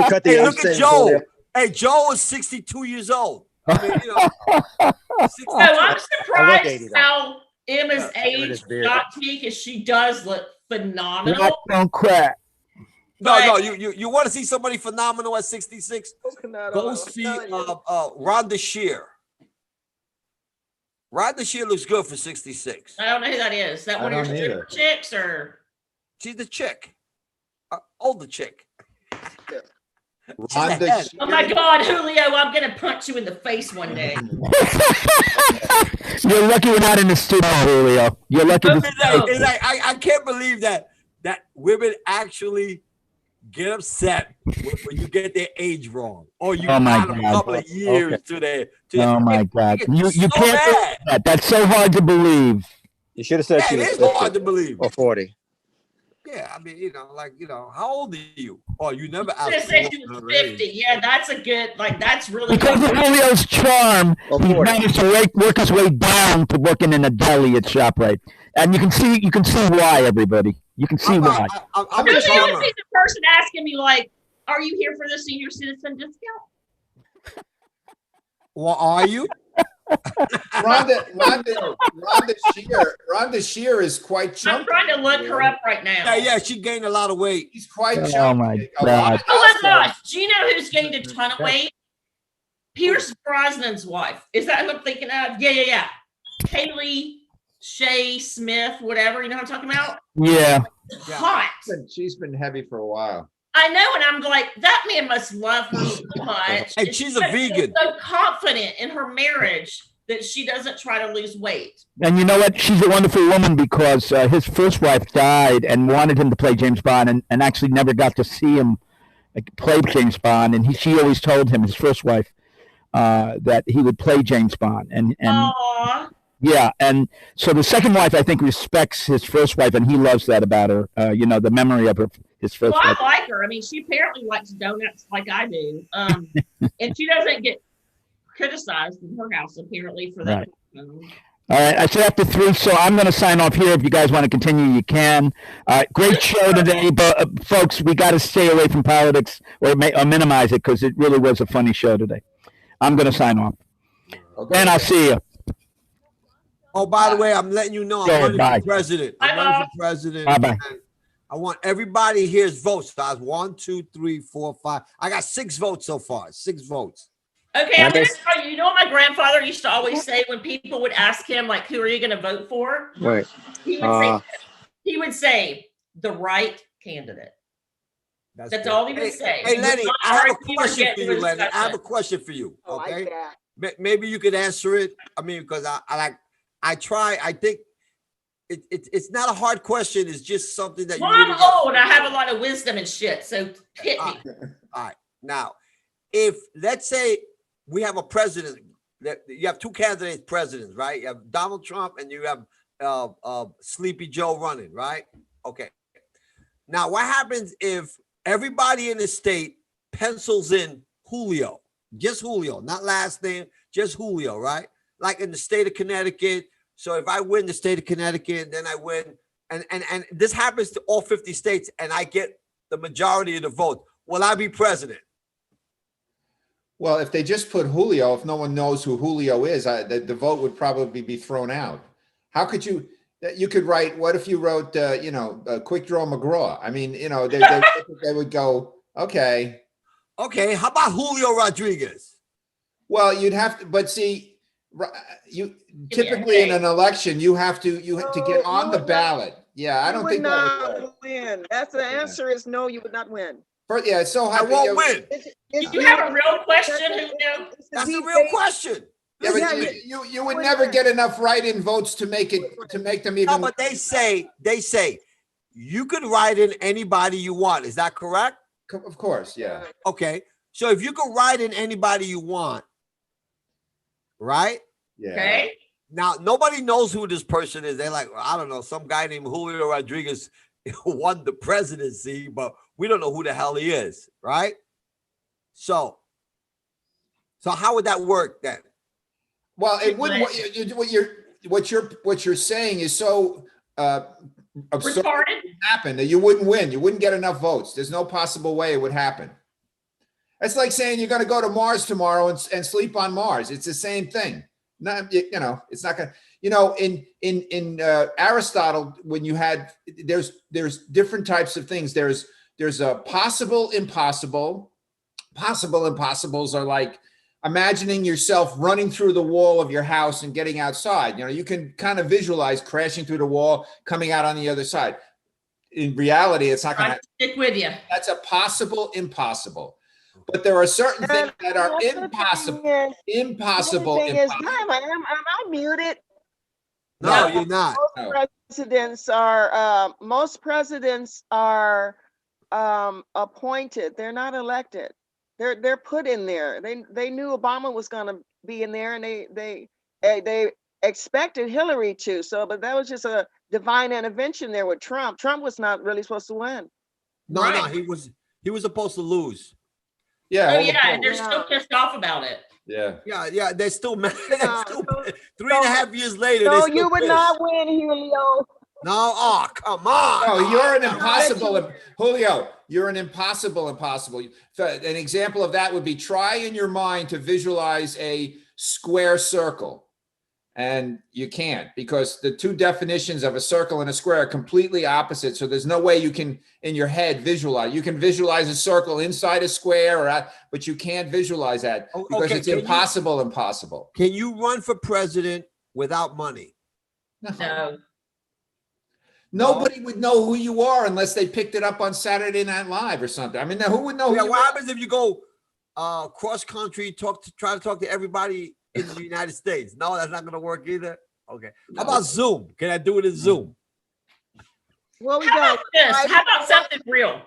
cut the Hey, look at Joel. Hey, Joel is 62 years old. I mean, So I'm surprised how Emma's age got me because she does look phenomenal. Rock don't crack. No, you want to see somebody phenomenal at 66? Go see Rhonda Shear. Rhonda Shear looks good for 66. I don't know who that is. Is that one of your stripper chicks or? She's the chick, older chick. Oh my God, Julio! I'm gonna punch you in the face one day. You're lucky we're not in the studio, Julio. You're lucky. I can't believe that women actually get upset when you get their age wrong, or you got a couple of years to their. Oh my God! You can't do that. That's so hard to believe. You should have said she was 50 hard to believe. Or 40. Yeah, I mean, how old are you? Oh, you never asked. I said she was 50. Yeah, that's a good. That's really. Because of Julio's charm, he managed to work his way down to working in a deli at ShopRite, and you can see why, everybody. You can see why. I'm a charmer. The person asking me like, "Are you here for the senior citizen discount?" Well, are you? Rhonda Shear is quite chunky. I'm trying to look her up right now. Yeah, she gained a lot of weight. She's quite chunky. Oh my God! Oh my gosh! Do you know who's gained a ton of weight? Pierce Brosnan's wife. Is that who I'm thinking of? Yeah. Haley Shay Smith, whatever. You know what I'm talking about? Yeah. Hot. She's been heavy for a while. I know, and I'm like, that man must love her so much. And she's a vegan. So confident in her marriage that she doesn't try to lose weight. And you know what? She's a wonderful woman because his first wife died and wanted him to play James Bond and actually never got to see him played James Bond, and she always told him, his first wife, that he would play James Bond, and Aww. yeah, and so the second wife, I think, respects his first wife, and he loves that about her. The memory of his first wife. I like her. I mean, she apparently likes donuts like I do, and she doesn't get criticized in her house apparently for that. Right. All right, I said after 3, so I'm going to sign off here. If you guys want to continue, you can. Great show today, but folks, we got to stay away from politics or minimize it because it really was a funny show today. I'm going to sign off. Okay. And I'll see you. Oh, by the way, I'm letting you know I'm running for president. I'm running for president. Bye-bye. I want everybody here's votes. So I was 1, 2, 3, 4, 5. I got 6 votes so far. 6 votes. Okay, I'm going to tell you, you know what my grandfather used to always say when people would ask him, like, who are you going to vote for? Right. He would say, the right candidate. That's all he would say. Hey, Lenny, I have a question for you, Lenny. I have a question for you. Okay. Maybe you could answer it. I mean, because I try. I think it's not a hard question. It's just something that I'm old. I have a lot of wisdom and shit. So hit me. All right. Now, if let's say we have a president, you have 2 candidates presidents, right? You have Donald Trump and you have Sleepy Joe running, right? Okay. Now, what happens if everybody in the state pencils in Julio? Just Julio, not last name, just Julio, right? Like in the state of Connecticut. So if I win the state of Connecticut, then I win. And this happens to all 50 states, and I get the majority of the vote. Will I be president? Well, if they just put Julio, if no one knows who Julio is, the vote would probably be thrown out. How could you could write, what if you wrote, Quick Draw McGraw? I mean, they would go, okay. Okay, how about Julio Rodriguez? Well, you'd have to, but see, you typically in an election, you have to get on the ballot. Yeah, I don't think that would win. That's the answer is no, you would not win. Yeah, it's so hard. I won't win. You have a real question, Julio? That's a real question. Yeah, but you would never get enough write-in votes to make them even. No, but they say you could write in anybody you want. Is that correct? Of course, yeah. Okay, so if you could write in anybody you want, right? Yeah. Okay. Now nobody knows who this person is. They're like, well, I don't know, some guy named Julio Rodriguez won the presidency, but we don't know who the hell he is, right? So how would that work then? Well, it wouldn't. What you're saying is so absurd to happen that you wouldn't win. You wouldn't get enough votes. There's no possible way it would happen. It's like saying you're going to go to Mars tomorrow and sleep on Mars. It's the same thing. It's not going to. In Aristotle, when you had there's different types of things. There's a possible impossible. Possible impossibles are like imagining yourself running through the wall of your house and getting outside. You can kind of visualize crashing through the wall, coming out on the other side. In reality, it's not going to stick with you. That's a possible impossible. But there are certain things that are impossible. Impossible. Am I muted? No, you're not. Most presidents are appointed. They're not elected. They're put in there. They knew Obama was going to be in there, and they expected Hillary to. But that was just a divine intervention there with Trump. Trump was not really supposed to win. No, he was supposed to lose. Yeah. Oh yeah, and they're still pissed off about it. Yeah. They're still mad. 3.5 years later. No, you would not win, Julio. No, come on. No, you're an impossible, Julio. You're an impossible. An example of that would be try in your mind to visualize a square circle. And you can't, because the two definitions of a circle and a square are completely opposite. So there's no way you can, in your head, visualize. You can visualize a circle inside a square, but you can't visualize that because it's impossible. Can you run for president without money? No. Nobody would know who you are unless they picked it up on Saturday Night Live or something. I mean, who would know? What happens if you go cross country, try to talk to everybody in the United States? No, that's not going to work either. Okay. How about Zoom? Can I do it in Zoom? Well, How about something real?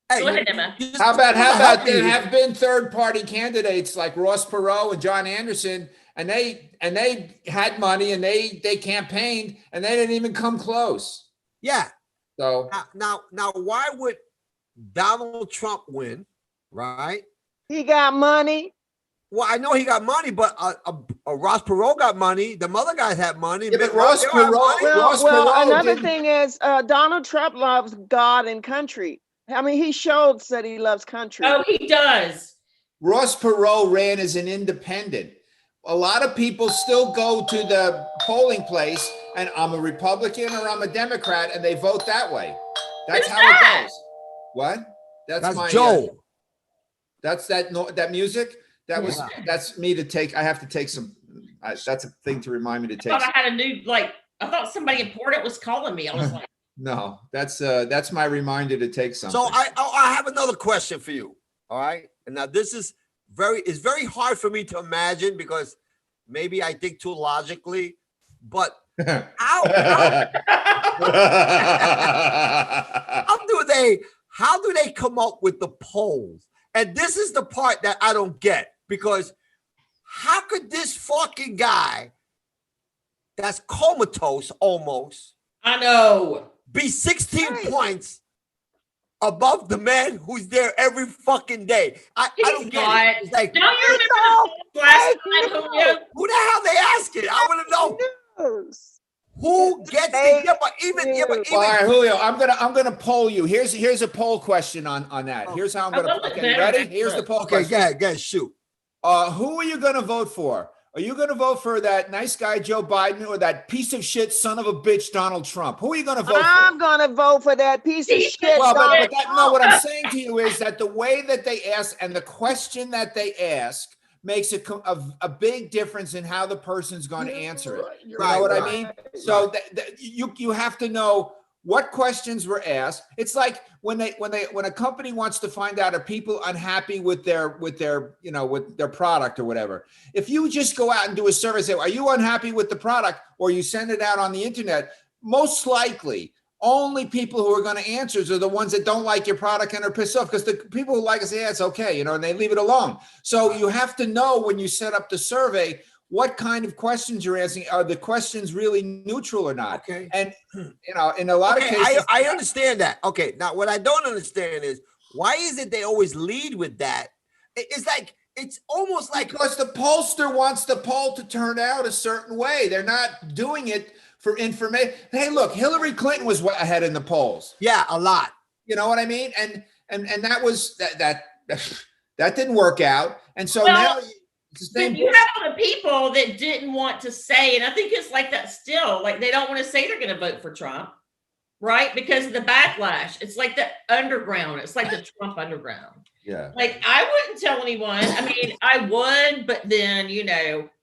Hey, Go ahead, Emma. How about there have been third-party candidates like Ross Perot and John Anderson, and they had money and they campaigned and they didn't even come close. Yeah. So now, why would Donald Trump win? Right? He got money. Well, I know he got money, but Ross Perot got money. The other guys had money. Yeah, but Ross Perot. Another thing is Donald Trump loves God and country. I mean, he said he loves country. Oh, he does. Ross Perot ran as an independent. A lot of people still go to the polling place and I'm a Republican or I'm a Democrat and they vote that way. That's how it goes. What? That's my Joe. That's that music. That's me to take. I have to take some. That's a thing to remind me to take. I thought I had a new I thought somebody important was calling me. I was like, no, that's my reminder to take something. So I have another question for you. All right, and now this is it's very hard for me to imagine because maybe I think too logically, but how do they come up with the polls? And this is the part that I don't get, because how could this fucking guy that's comatose almost, I know, be 16 points above the man who's there every fucking day? I don't get it. It's like, don't you remember the last time, Julio? Who the hell they asking? I want to know. Who gets it? Yeah, but even all right, Julio, I'm gonna poll you. Here's a poll question on that. Here's how I'm gonna. Okay, ready? Here's the poll question. Okay, go ahead, shoot. Who are you gonna vote for? Are you gonna vote for that nice guy Joe Biden or that piece of shit son of a bitch Donald Trump? Who are you gonna vote for? I'm gonna vote for that piece of shit. Well, but what I'm saying to you is that the way that they ask and the question that they ask makes a big difference in how the person's going to answer it. You know what I mean? So you have to know what questions were asked. It's like when a company wants to find out, are people unhappy with their product or whatever. If you just go out and do a survey, say, are you unhappy with the product, or you send it out on the internet, most likely only people who are going to answer are the ones that don't like your product and are pissed off, because the people who like it say, yeah, it's okay, and they leave it alone. So you have to know when you set up the survey what kind of questions you're asking. Are the questions really neutral or not? Okay. And in a lot of cases, I understand that. Okay. Now, what I don't understand is, why is it they always lead with that? It's almost like, because the pollster wants the poll to turn out a certain way. They're not doing it for information. Hey, look, Hillary Clinton was ahead in the polls. Yeah, a lot. You know what I mean? And that was that didn't work out. And so now you have all the people that didn't want to say, and I think it's like that still, like they don't want to say they're going to vote for Trump, right? Because of the backlash. It's like the underground. It's like the Trump underground. Yeah. Like, I wouldn't tell anyone. I mean, I would, but then,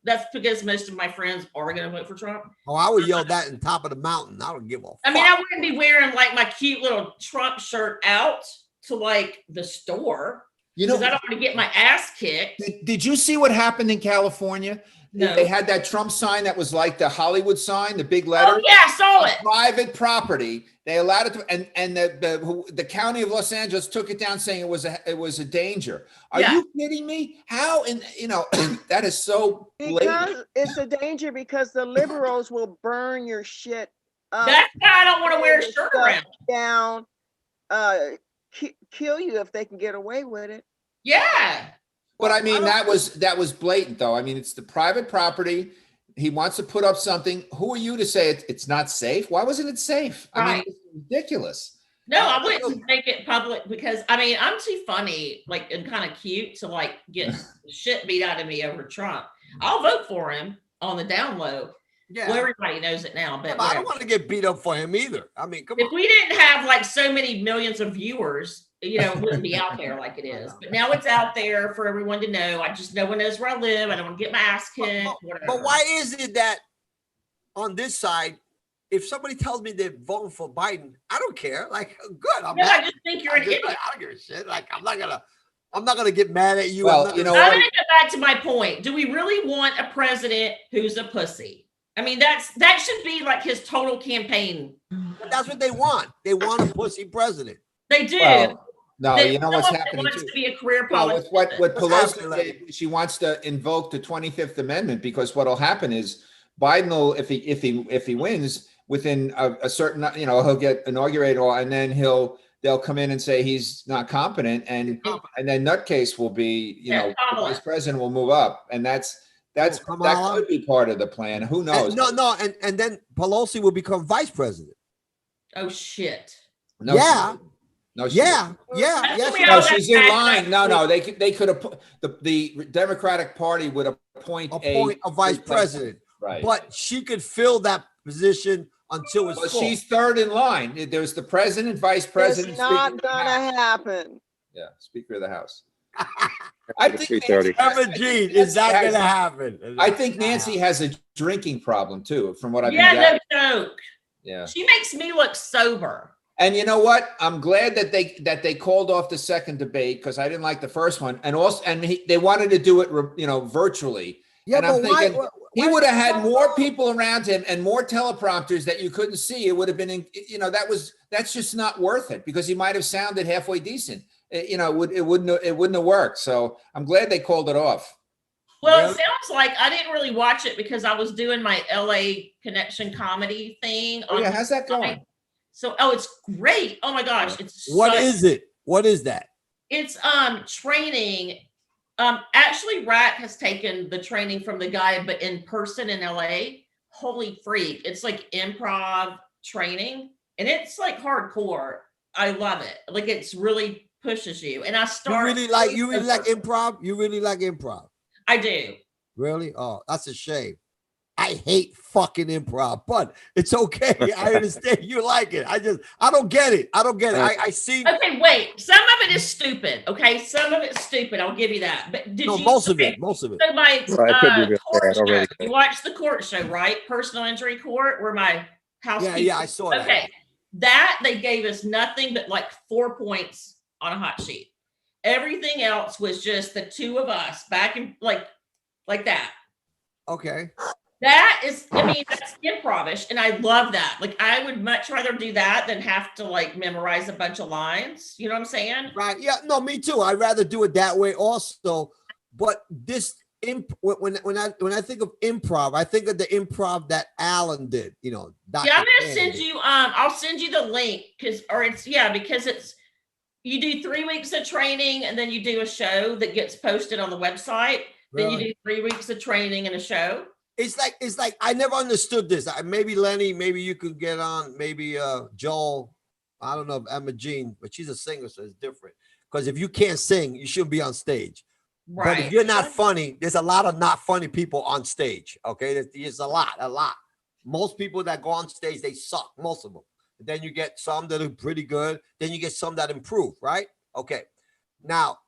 that's because most of my friends are going to vote for Trump. Oh, I would yell that on top of the mountain. I don't give a fuck. I mean, I wouldn't be wearing like my cute little Trump shirt out to like the store. Because I don't want to get my ass kicked. Did you see what happened in California? No. They had that Trump sign that was like the Hollywood sign, the big letter. Oh, yeah, I saw it. Private property. They allowed it to, and the county of Los Angeles took it down, saying it was a danger. Are you kidding me? How that is so blatant. Because it's a danger, because the liberals will burn your shit up. That's why I don't want to wear a shirt around. Down, kill you if they can get away with it. Yeah. But I mean, that was blatant, though. I mean, it's the private property. He wants to put up something. Who are you to say it's not safe? Why wasn't it safe? Right. I mean, it's ridiculous. No, I wouldn't make it public, because I mean, I'm too funny, like, and kind of cute to like get shit beat out of me over Trump. I'll vote for him on the down low. Yeah. Well, everybody knows it now, but I don't want to get beat up for him either. I mean, come on. If we didn't have like so many millions of viewers, it wouldn't be out there like it is. But now it's out there for everyone to know. No one knows where I live. I don't want to get my ass kicked. But why is it that on this side, if somebody tells me they're voting for Biden, I don't care. Like, good. I just think you're an idiot. I don't give a shit. Like, I'm not gonna get mad at you. Well, I'm gonna go back to my point. Do we really want a president who's a pussy? I mean, that should be like his total campaign. But that's what they want. They want a pussy president. They do. No, There's you know what's someone that happening wants too. to be a career Well, politician. with what What's Pelosi happening, did, she wants to invoke the 25th Amendment, because what'll happen is Biden will, if he wins within a certain, he'll get inaugurated, and then they'll come in and say he's not competent, and then nutcase will be, the vice president will move up, and that could be part of the plan. Who knows? And then Pelosi will become vice president. Oh shit. No, yeah. No, yeah. No, she's in line. No, they could have the Democratic Party would appoint a vice president, right? But she could fill that position until it's full. She's third in line. There's the president, vice president. It's not gonna happen. Yeah, Speaker of the House. I think Gene, is that gonna happen? I think Nancy has a drinking problem too, from what I've been gathering. No joke. Yeah, she makes me look sober. And you know what? I'm glad that they called off the second debate, because I didn't like the first one, and they wanted to do it, virtually. Yeah, and but I'm thinking he would have had more people around him and more teleprompters that you couldn't see. It would have been, that's just not worth it, because he might have sounded halfway decent. It wouldn't have worked. So I'm glad they called it off. Well, it sounds like I didn't really watch it because I was doing my LA Connection comedy thing. How's that going? So, it's great. Oh my gosh. What is it? What is that? It's training. Actually Rat has taken the training from the guy, but in person in LA. Holy freak. It's like improv training, and it's like hardcore. I love it. Like, it's really pushes you. And you really like improv? You really like improv? I do. Really? Oh, that's a shame. I hate fucking improv, but it's okay. I understand you like it. I don't get it. I see. Okay, wait. Some of it is stupid. Okay, some of it's stupid. I'll give you that. But most of it. So my court show, you watched the court show, right? Personal injury court, where my housekeeper. Yeah, I saw that. Okay, that they gave us nothing but like 4 points on a hot sheet. Everything else was just the two of us back in like that. Okay. That is, that's improvish, and I love that. Like, I would much rather do that than have to like memorize a bunch of lines. You know what I'm saying? Right. Yeah. No, me too. I'd rather do it that way also. But this when I think of improv, I think of the improv that Alan did. Dr. Yeah, I'm gonna send you. I'll send you the link because it's you do 3 weeks of training and then you do a show that gets posted on the website. Really? Then you do 3 weeks of training and a show. It's like I never understood this. Maybe Lenny, maybe you could get on. Maybe Joel. I don't know if Emma Jean, but she's a singer, so it's different. Because if you can't sing, you shouldn't be on stage. Right. But if you're not funny, there's a lot of not funny people on stage. Okay, there's a lot. Most people that go on stage, they suck. Most of them. Then you get some that are pretty good. Then you get some that improve. Right? Okay. Now,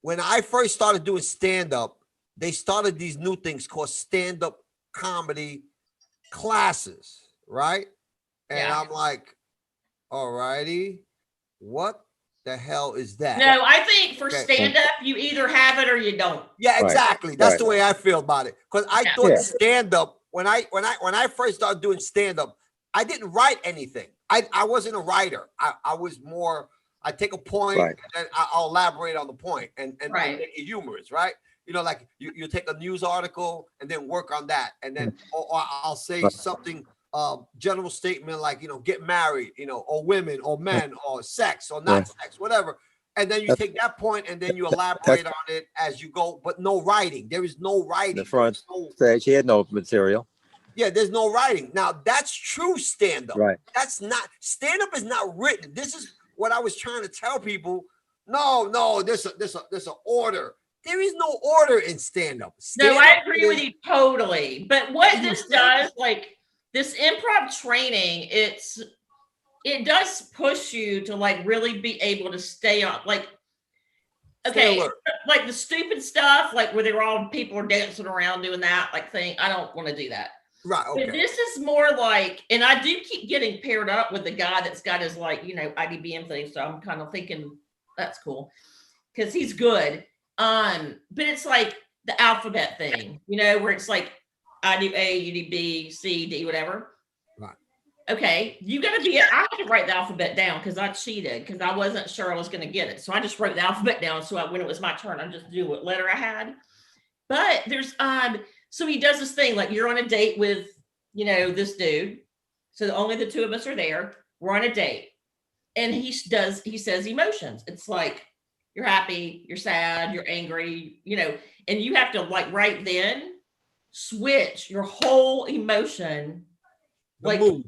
when I first started doing stand-up, they started these new things called stand-up comedy classes, right? And I'm like, all righty, what the hell is that? No, I think for stand-up, you either have it or you don't. Yeah, exactly. That's the way I feel about it. Because I thought stand-up, when I first started doing stand-up, I didn't write anything. I wasn't a writer. I was more, I take a point and I'll elaborate on the point and make it humorous, right? Like you take a news article and then work on that. And then or I'll say something, general statement like, get married, or women or men or sex or not sex, whatever. And then you take that point and then you elaborate on it as you go, but no writing. There is no writing. The front stage, he had no material. Yeah, there's no writing. Now that's true stand-up. Right. That's not, stand-up is not written. This is what I was trying to tell people. No, there's an order. There is no order in stand-up. No, I agree with you totally. But what this does, like this improv training, it does push you to like really be able to stay on, like, okay, like the stupid stuff, like where they're all people are dancing around doing that like thing. I don't want to do that. Right. Okay. But this is more like, and I do keep getting paired up with the guy that's got his like, IDBM thing. So I'm kind of thinking that's cool because he's good. But it's like the alphabet thing, where it's like I do A, you do B, C, D, whatever. Right. okay, you got to be, I had to write the alphabet down because I cheated because I wasn't sure I was going to get it. So I just wrote the alphabet down. So when it was my turn, I just do what letter I had. But there's, so he does this thing, like you're on a date with, you know, this dude. So only the two of us are there. We're on a date. And he says emotions. It's like, you're happy, you're sad, you're angry, you know, and you have to like right then switch your whole emotion. Like, mood.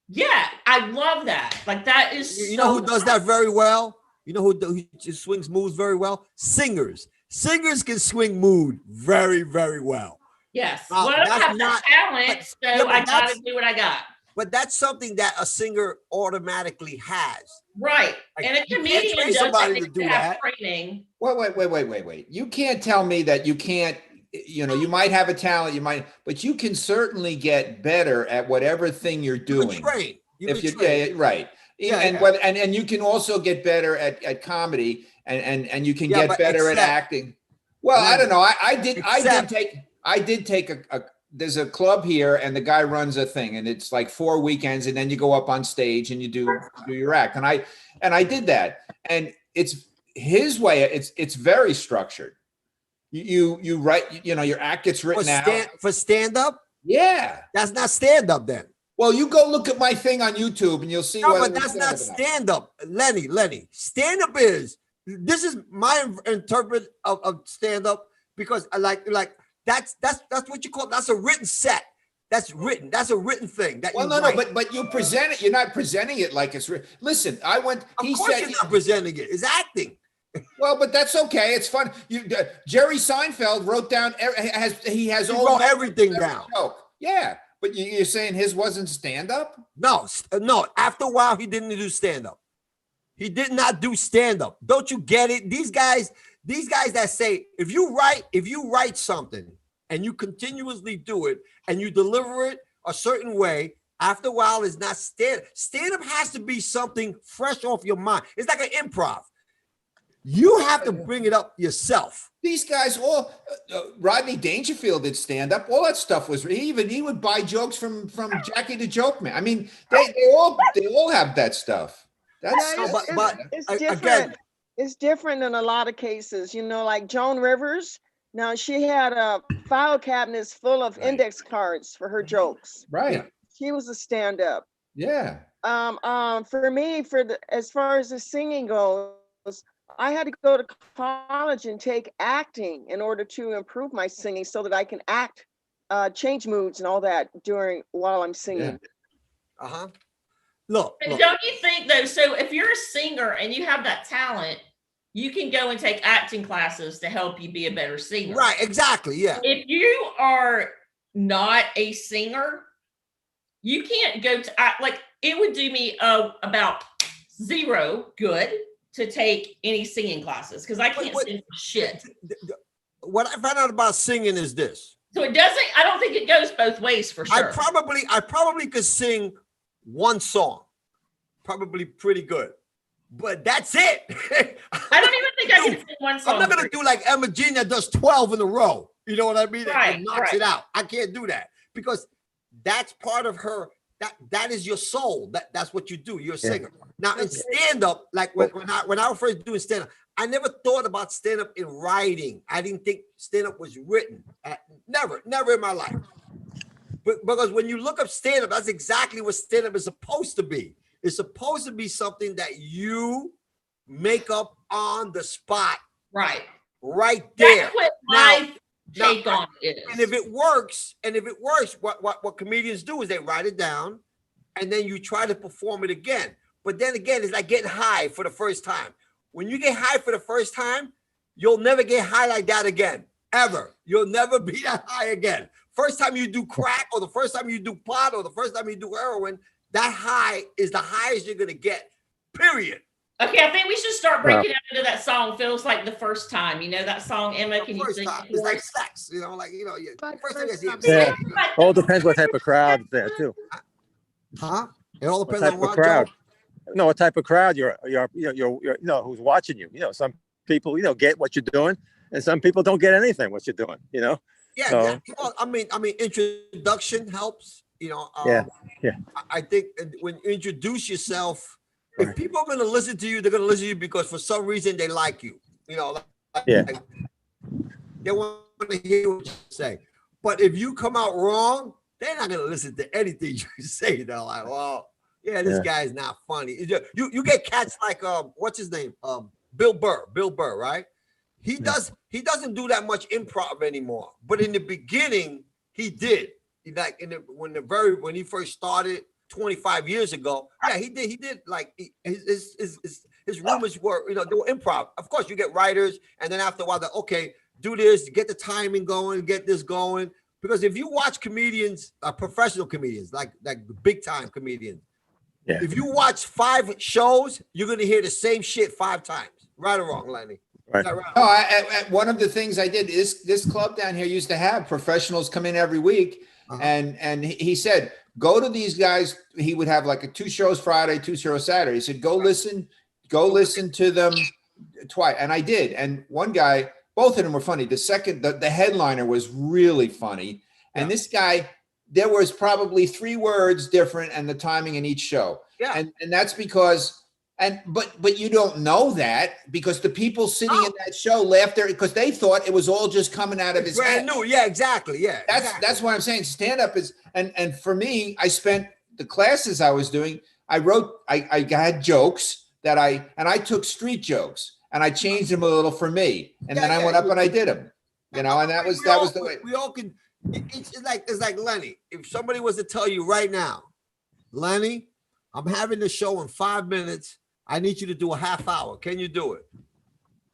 Yeah, I love that. Like that is, you know who does that very well? You know who swings moods very well? Singers. Singers can swing mood very, very well. Yes. Well, I don't have that talent, so I got to do what I got. But that's something that a singer automatically has. Right. Like, and a comedian does somebody to do that. Training. Wait. You can't tell me that you can't, you know, you might have a talent, but you can certainly get better at whatever thing you're doing. You can train. Yeah, right. Yeah, and you can also get better at comedy and you can get better at acting. Well, I don't know. I did take a there's a club here and the guy runs a thing and it's like 4 weekends and then you go up on stage and you do your act. And I did that and it's his way. It's very structured. You write, you know, your act gets written out. For stand up? Yeah. That's not stand up then. Well, you go look at my thing on YouTube and you'll see. No, but that's not stand up. Lenny. Stand up this is my interpret of stand up because I like that's what you call, that's a written set. That's written. That's a written thing. But you present it. You're not presenting it like it's written. Listen, I went. Of course you're not presenting it. It's acting. Well, but that's okay. It's fun. Jerry Seinfeld wrote down. He wrote everything down. Joke. Yeah, but you're saying his wasn't stand up? No. After a while, he didn't do stand up. He did not do stand up. Don't you get it? These guys that say if you write something and you continuously do it and you deliver it a certain way, after a while it's not stand up. Stand up has to be something fresh off your mind. It's like an improv. You have to bring it up yourself. These guys all Rodney Dangerfield did stand up. All that stuff was he would buy jokes from Jackie the Joke Man. I mean, they all have that stuff. It's different. Again, it's different in a lot of cases, you know, like Joan Rivers. Now she had file cabinets full of index cards for her jokes. Right. She was a stand-up. Yeah. For me, as far as the singing goes, I had to go to college and take acting in order to improve my singing so that I can act, change moods and all that while I'm singing. Yeah. Look. Don't you think though? So if you're a singer and you have that talent, you can go and take acting classes to help you be a better singer. Right, exactly. Yeah. If you are not a singer, you can't go to like it would do me about zero good to take any singing classes because I can't sing for shit. What I found out about singing is this. So I don't think it goes both ways for sure. I probably could sing one song, probably pretty good. But that's it. I don't even think I can sing one song. I'm not gonna do like Emma Jean that does 12 in a row. You know what I mean? Right, and knocks it out. I can't do that because that's part of her. That is your soul. That's what you do. You're a singer. Now in stand-up, like when I was first doing stand-up, I never thought about stand-up in writing. I didn't think stand-up was written. Never in my life. But because when you look up stand-up, that's exactly what stand-up is supposed to be. It's supposed to be something that you make up on the spot. Right there. That's what my take on it is. And if it works, what comedians do is they write it down and then you try to perform it again. But then again, it's like getting high for the first time. When you get high for the first time, you'll never get high like that again, ever. You'll never be that high again. First time you do crack or the first time you do pot or the first time you do heroin, that high is the highest you're going to get, period. Okay, I think we should start breaking out into that song. Feels like the first time. You know that song, Emma? Can you sing it? It's like sex, you know, like, you know, first time you see it. Yeah, all depends what type of crowd is there, too. Huh? It all depends on what crowd. No, what type of crowd you're you know, who's watching you. You know, some people, you know, get what you're doing, and some people don't get anything what you're doing, you know? Yeah, well, I mean, introduction helps. You know, Yeah. I think when you introduce yourself, if people are going to listen to you, they're going to listen to you because for some reason they like you. You know, like they want to hear what you say. But if you come out wrong, they're not going to listen to anything you say. They're like, well, yeah, this guy's not funny. You get cats like what's his name? Bill Burr, right? He doesn't do that much improv anymore. But in the beginning, he did. Like when he first started 25 years ago, yeah, he did like his rumors were, you know, they were improv. Of course, you get writers, and then after a while, okay, do this, get the timing going, get this going. Because if you watch comedians, professional comedians, like big time comedians, if you watch 5 shows, you're gonna hear the same shit 5 times. Right or wrong, Lenny? Right. No, one of the things I did is this club down here used to have professionals come in every week, and he said, go to these guys. He would have like 2 shows Friday, 2 shows Saturday. He said, go listen to them twice, and I did. And one guy, both of them were funny. The headliner was really funny, and this guy, there was probably 3 words different and the timing in each show. Yeah, and that's because. But you don't know that because the people sitting in that show laughed there because they thought it was all just coming out of his head. Brand new, yeah, exactly, yeah. That's why I'm saying stand up is and for me, I spent the classes I was doing. I had jokes that I took street jokes and I changed them a little for me, and then I went up and I did them, you know, and that was the way. We all can. It's like Lenny. If somebody was to tell you right now, Lenny, I'm having the show in 5 minutes. I need you to do a half hour. Can you do it?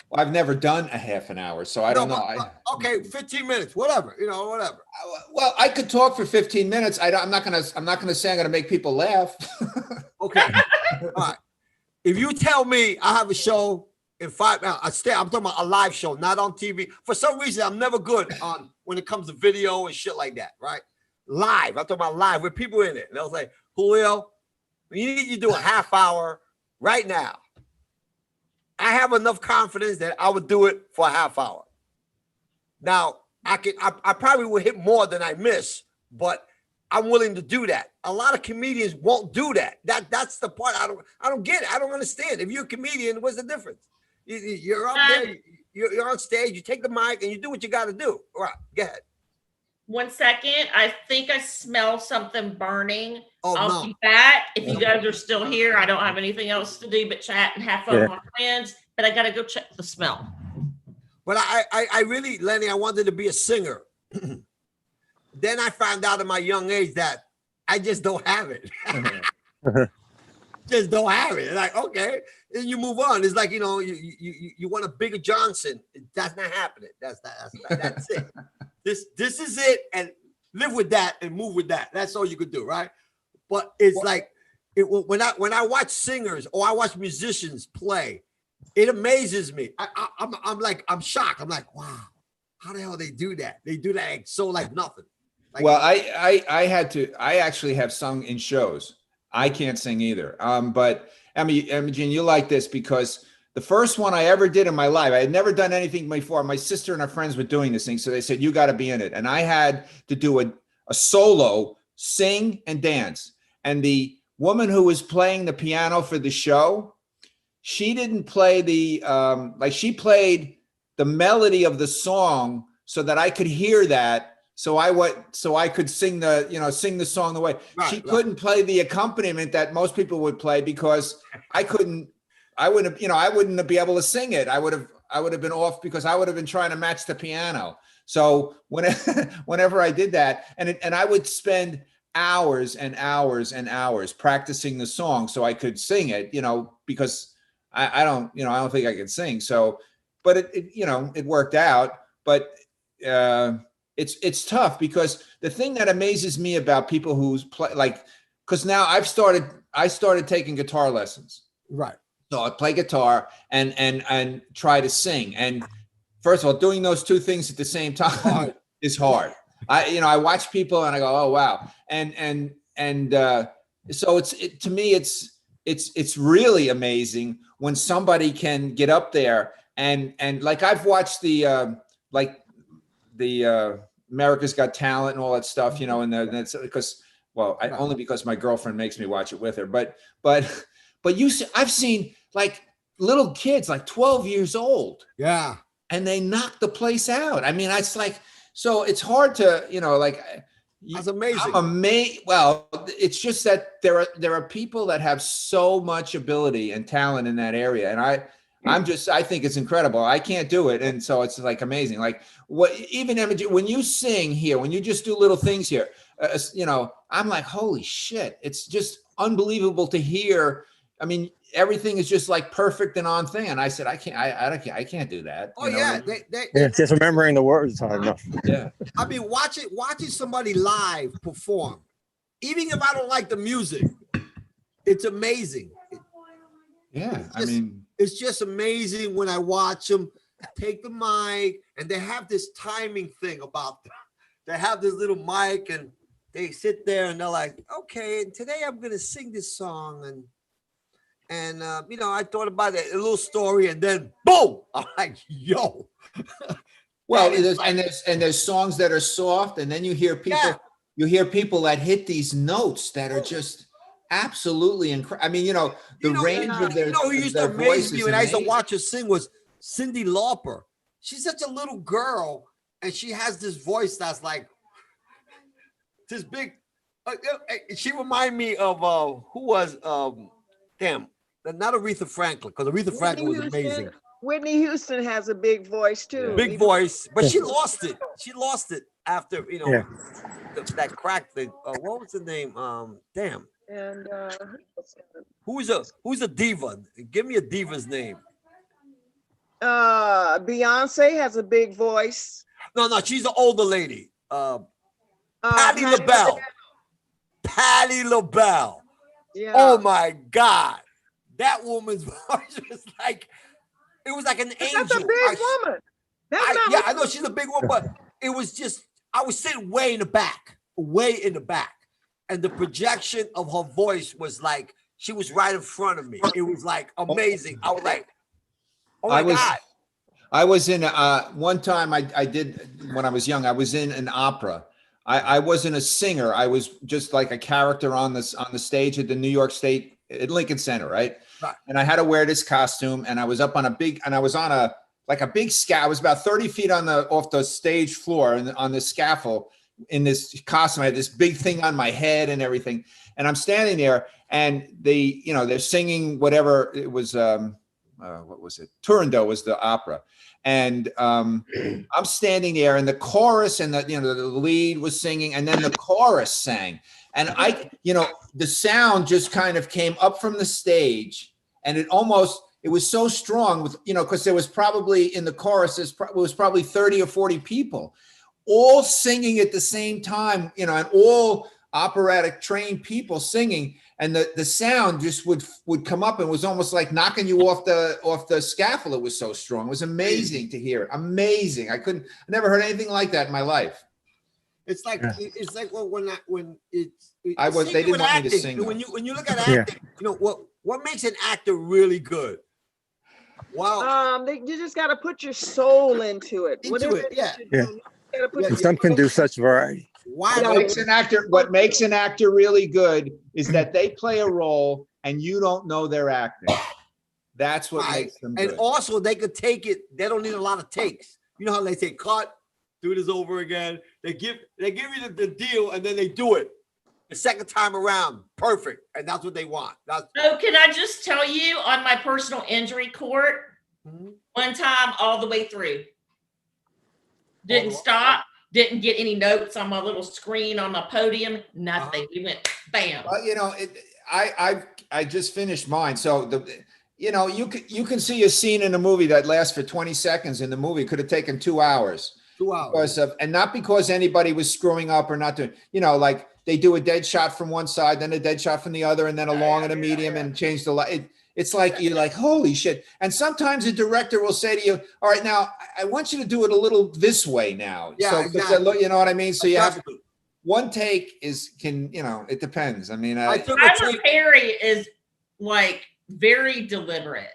Well, I've never done a half an hour, so I don't know. Okay, 15 minutes, whatever, you know, whatever. Well, I could talk for 15 minutes. I'm not gonna say I'm gonna make people laugh. Okay, all right. If you tell me I have a show in 5 hours, I'm talking about a live show, not on TV. For some reason, I'm never good on when it comes to video and shit like that, right? Live, I'm talking about live with people in it. And I was like, Julio, you need to do a half hour right now. I have enough confidence that I would do it for a half hour. Now, I probably will hit more than I miss, but I'm willing to do that. A lot of comedians won't do that. That's the part I don't get it. I don't understand. If you're a comedian, what's the difference? You're up there, you're on stage, you take the mic and you do what you got to do. All right, go ahead. 1 second. I think I smell something burning. Oh, I'll be back. If you guys are still here, I don't have anything else to do but chat and have fun with my friends, but I got to go check the smell. But I really, Lenny, I wanted to be a singer. Then I found out at my young age that I just don't have it. Just don't have it. Like, okay, and you move on. It's like, you know, you want a bigger Johnson. That's not happening. That's it. This is it, and live with that and move with that. That's all you could do, right? But it's when I watch singers or I watch musicians play, it amazes me. I'm shocked. I'm like, wow, how the hell they do that? They do that like nothing. Like, well, I actually have sung in shows. I can't sing either. But Imogen, you like this because the first one I ever did in my life, I had never done anything before. My sister and her friends were doing this thing. So they said, you got to be in it. And I had to do a solo, sing and dance. And the woman who was playing the piano for the show, she didn't play she played the melody of the song so that I could hear that. So I could sing the song the way she couldn't play the accompaniment that most people would play because I wouldn't be able to sing it. I would have been off because I would have been trying to match the piano. So whenever I did that, and I would spend hours and hours and hours practicing the song so I could sing it, because I don't think I could sing. So, but it worked out, but it's tough because the thing that amazes me about people who's because now I started taking guitar lessons. Right. So I play guitar and try to sing. And first of all, doing those 2 things at the same time is hard. I watch people and I go, oh wow. So to me, it's really amazing when somebody can get up there and like I've watched the America's Got Talent and all that stuff, and that's because Well, only because my girlfriend makes me watch it with her. But I've seen like little kids, like 12 years old. Yeah. And they knock the place out. I mean, it's like, so it's hard to, like. That's amazing. I'm amazed. Well, it's just that there are people that have so much ability and talent in that area. And I think it's incredible. I can't do it. And so it's like amazing. Like even when you sing here, when you just do little things here, I'm like, holy shit. It's just unbelievable to hear. I mean, everything is just like perfect and on thing. And I said, I can't do that. Oh yeah. Just remembering the words is hard enough. Yeah. I mean, watching somebody live perform, even if I don't like the music, it's amazing. Yeah. It's just amazing when I watch them take the mic, and they have this timing thing about them. They have this little mic and they sit there and they're like, okay, and today I'm going to sing this song. And I thought about it, a little story, and then boom, I'm like, yo. Well, there's songs that are soft, and then you hear people that hit these notes that are just absolutely incredible. I mean, the range of their who used to amaze me when I used to watch her sing was Cyndi Lauper. She's such a little girl, and she has this voice that's like this big. She reminded me of who was not Aretha Franklin, because Aretha Franklin was amazing. Whitney Houston has a big voice too. Big voice, but she lost it. She lost it after that crack thing. What was the name? Damn. And who's a diva? Give me a diva's name. Beyonce has a big voice. No, she's an older lady. Patti LaBelle. Patti LaBelle. Yeah. Oh my God, that woman's voice was like, it was like an angel. That's a big woman. I know she's a big one, but it was just, I was sitting way in the back, and the projection of her voice was like she was right in front of me. It was like amazing. I was like, oh my God. I was in one time I did when I was young. I was in an opera. I wasn't a singer. I was just like a character on the stage at the New York State at Lincoln Center, right? And I had to wear this costume, and I was up on a big scaffold. I was about 30 feet off the stage floor and on the scaffold in this costume. I had this big thing on my head and everything. And I'm standing there, and they're singing whatever it was. What was it? Turandot was the opera. And I'm standing there, and the chorus and the lead was singing, and then the chorus sang. And the sound just kind of came up from the stage, and it was so strong with, because there was probably in the chorus, it was probably 30 or 40 people all singing at the same time, and all operatic trained people singing. And the sound just would come up and was almost like knocking you off the scaffold. It was so strong. It was amazing to hear. Amazing. I never heard anything like that in my life. It's like they didn't want me to sing. When you look at acting, what makes an actor really good? Wow. You just got to put your soul into it. And some can do such variety. What makes an actor really good is that they play a role and you don't know they're acting. That's what makes them good. And also they could take it. They don't need a lot of takes. You know how they say, cut, do this over again. They give you the deal, and then they do it the second time around. Perfect. And that's what they want. Can I just tell you, on my personal injury court, one time all the way through. Didn't stop. Didn't get any notes on my little screen on my podium. Nothing. We went bam. Well, I just finished mine. So you can see a scene in a movie that lasts for 20 seconds. In the movie, could have taken 2 hours. 2 hours. And not because anybody was screwing up or not doing. Like they do a dead shot from one side, then a dead shot from the other, and then a long and a medium, and change the light. It's like you're like, holy shit. And sometimes a director will say to you, all right, now I want you to do it a little this way now. Yeah, so, exactly. You know what I mean? So you have one take it depends. I mean, Tyler Perry is like very deliberate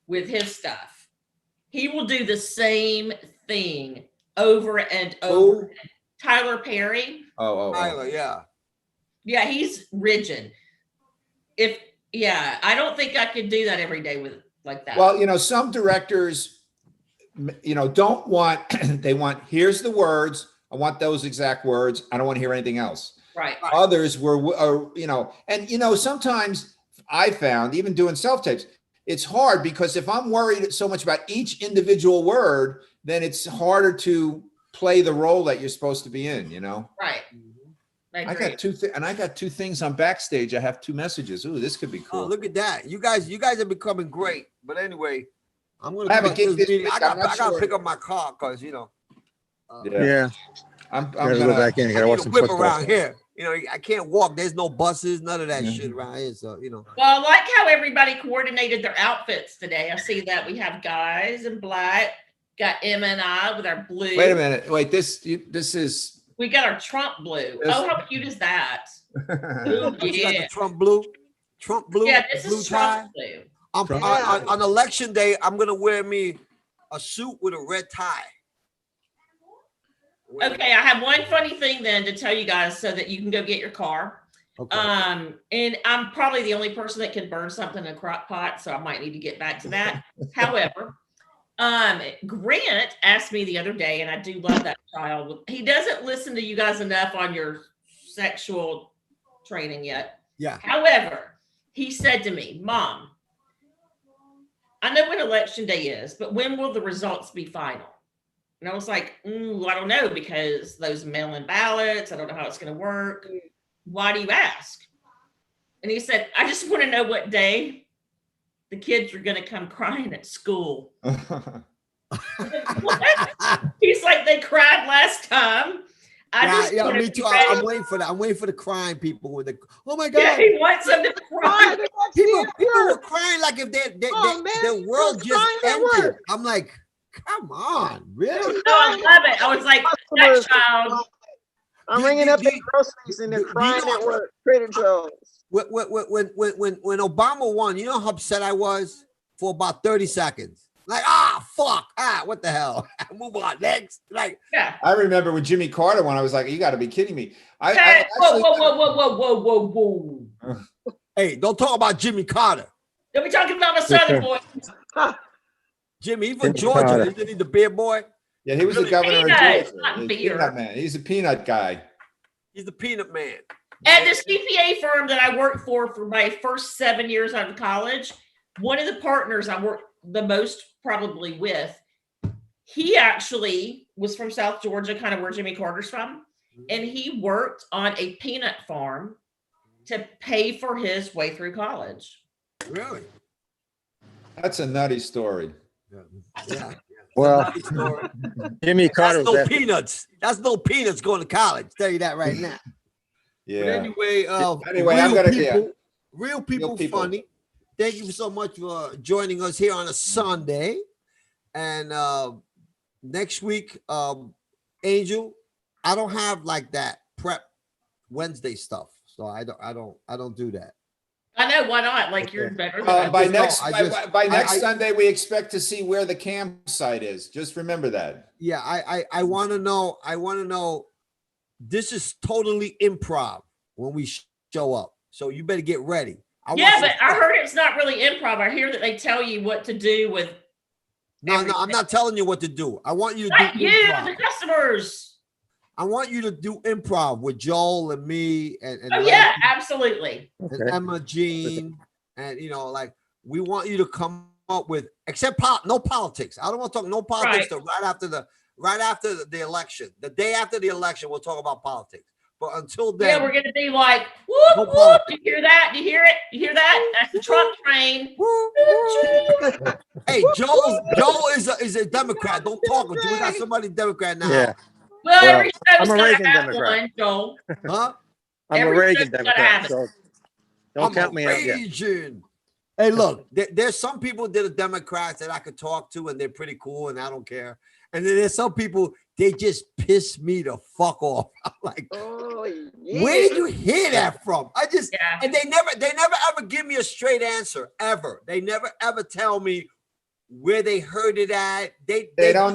with his stuff. He will do the same thing over and over. Tyler Perry. Oh. Tyler, yeah. Yeah, he's rigid. I don't think I could do that every day with like that. Well, you know, some directors, you know, don't want, they want, here's the words. I want those exact words. I don't want to hear anything else. Right. Others were, you know, and, you know, sometimes I found, even doing self-tapes, it's hard because if I'm worried so much about each individual word, then it's harder to play the role that you're supposed to be in, you know? Right. I got two things on backstage. I have 2 messages. Ooh, this could be cool. Oh, look at that. You guys are becoming great. But anyway, I'm going to have a gig this week. I got to pick up my car because, you know. Yeah. I'm Gotta go back in. I Gotta need watch to some whip football. around here. You know, I can't walk. There's no buses, none of that shit around here. So, you know. Well, I like how everybody coordinated their outfits today. I see that we have guys in black, got Emma and I with our blue. Wait a minute. Wait, this is. We got our Trump blue. Oh, how cute is that? Ooh, You got the Trump blue? Trump blue? Yeah, this blue is tie? Trump blue. On election day, I'm going to wear me a suit with a red tie. Okay, I have one funny thing then to tell you guys so that you can go get your car. Okay. And I'm probably the only person that can burn something in a crock pot, so I might need to get back to that. However, Grant asked me the other day, and I do love that child. He doesn't listen to you guys enough on your sexual training yet. Yeah. However, he said to me, Mom, I know when election day is, but when will the results be final? And I was like, I don't know, because those mail-in ballots, I don't know how it's going to work. Why do you ask? And he said, I just want to know what day the kids are going to come crying at school. What? He's like, they cried last time. Me too. I'm waiting for that. I'm waiting for the crying people with the. Oh my God! Yeah, he wants them to cry. People were crying like if their world just ended. I'm like, come on, really? No, I love it. I was like, that child. I'm ringing up the groceries and they're crying at work. Trader Joe's. When Obama won, you know how upset I was for about 30 seconds. Like, fuck, what the hell? Move on, next. Like, yeah. I remember when Jimmy Carter won, I was like, you got to be kidding me. Whoa. Hey, don't talk about Jimmy Carter. Don't be talking about my Southern boy. Jimmy, he's from Georgia. Isn't he the beer boy? Yeah, he was the governor of Georgia. Not beer. Peanut man. He's a peanut guy. He's the peanut man. At the CPA firm that I worked for my first 7 years out of college, one of the partners I worked the most probably with, he actually was from South Georgia, kind of where Jimmy Carter's from. And he worked on a peanut farm to pay for his way through college. Really? That's a nutty story. Yeah. Well, Jimmy Carter. That's no peanuts. That's no peanuts going to college. Tell you that right now. Yeah. But anyway, I'm gonna real people funny. Thank you so much for joining us here on a Sunday. And next week, Angel, I don't have like that prep Wednesday stuff, so I don't do that. I know, why not? Like, you're better. By next Sunday, we expect to see where the campsite is. Just remember that. Yeah, I want to know. I want to know. This is totally improv when we show up, so you better get ready. Yeah, but I heard it's not really improv. I hear that they tell you what to do with. No, I'm not telling you what to do. I want you to not do you, improv. the customers. I want you to do improv with Joel and me and yeah, absolutely. And Emma Jean, and like we want you to come up with no politics. I don't want to talk no politics till right after the election. The day after the election, we'll talk about politics. But until then, yeah, we're gonna be like, whoop, whoop. Do you hear that? Do you hear it? You hear that? That's the Trump train. Hey, Joel is a Democrat. Don't talk. We got somebody Democrat now. Yeah. Well, every show's I'm a Reagan have Democrat. one, Joel. Huh? I'm Every a Reagan show's gotta Democrat. have it. So don't count me out yet. Hey, look, there's some people that are Democrats that I could talk to and they're pretty cool and I don't care. And then there's some people, they just piss me the fuck off. I'm like, where did you hear that from? And they never ever give me a straight answer, ever. They never ever tell me where they heard it at. They don't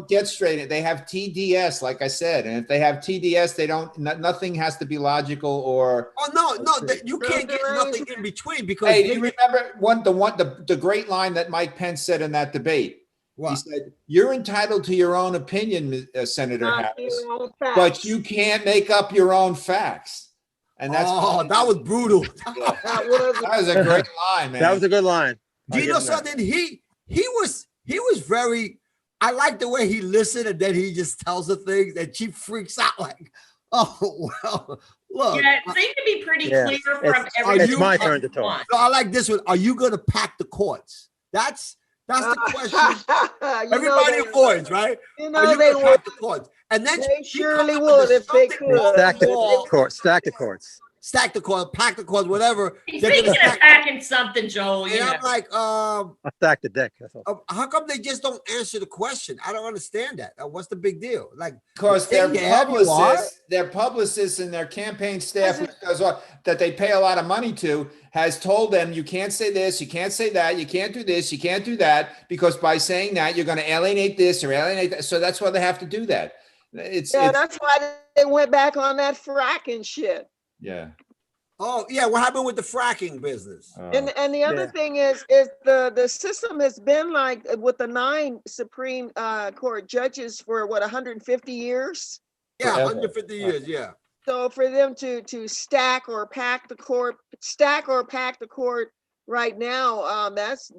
get straight. They have TDS, like I said, and if they have TDS, they don't. Nothing has to be logical or. Oh no, you can't get nothing in between because. Hey, do you remember the great line that Mike Pence said in that debate? What? He said, "You're entitled to your own opinion, Senator Harris, but you can't make up your own facts." And that's that was brutal. That was a great line, man. That was a good line. Do you know something? He was very. I like the way he listened and then he just tells her things and she freaks out like, oh well, look. Yeah, it seemed to be pretty clear from everything. It's my turn to talk. So I like this one. Are you going to pack the courts? That's the question. Everybody avoids, right? You know they would pack the courts, and then they surely would if they could. Stack the courts. Stack the court, pack the court, whatever. He's thinking of packing something, Joel. And I'm like, I'll stack the deck. How come they just don't answer the question? I don't understand that. What's the big deal? Like, because their publicists and their campaign staff that they pay a lot of money to has told them you can't say this, you can't say that, you can't do this, you can't do that, because by saying that you're going to alienate this or alienate that. So that's why they have to do that. That's why they went back on that fracking shit. Yeah. Oh yeah, what happened with the fracking business? And the other thing is the system has been like with the 9 Supreme Court judges for 150 years. Yeah, 150 years. Yeah. So for them to stack or pack the court right now, that's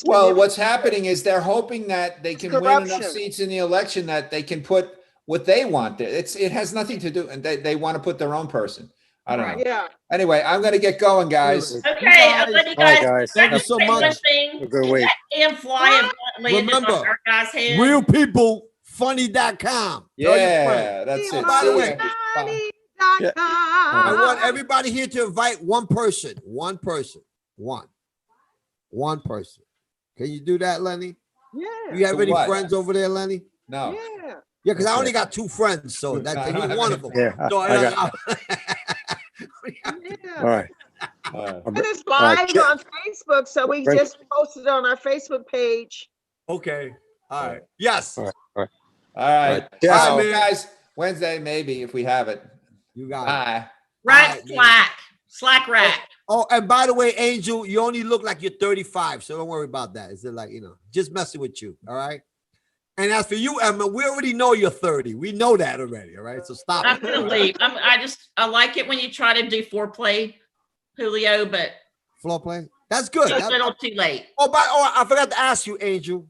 well. What's happening is they're hoping that they can win enough seats in the election that they can put what they want there. It has nothing to do, and they want to put their own person. I don't know. Yeah. Anyway, I'm going to get going, guys. Okay, I love you guys. Guys. Thank you so much. A good week. And fly remember, on our guys' head. Real people, funny.com. Yeah, that's it. By the way, I want everybody here to invite one person. One person. Can you do that, Lenny? Yeah. You have any friends over there, Lenny? No. Yeah, because I only got 2 friends, so that's one of them. Yeah, so, I got all right. And it's live on Facebook, so we just posted on our Facebook page. Okay. All right. Yes. All right. Yeah, guys. Wednesday, maybe, if we have it. You got it. Right, slack rack. Oh, and by the way, Angel, you only look like you're 35, so don't worry about that. It's like, just messing with you. All right. And as for you, Emma, we already know you're 30. We know that already. All right. So stop. I'm gonna leave. I like it when you try to do foreplay, Julio, but foreplay. That's good. It's a little too late. Oh, I forgot to ask you, Angel.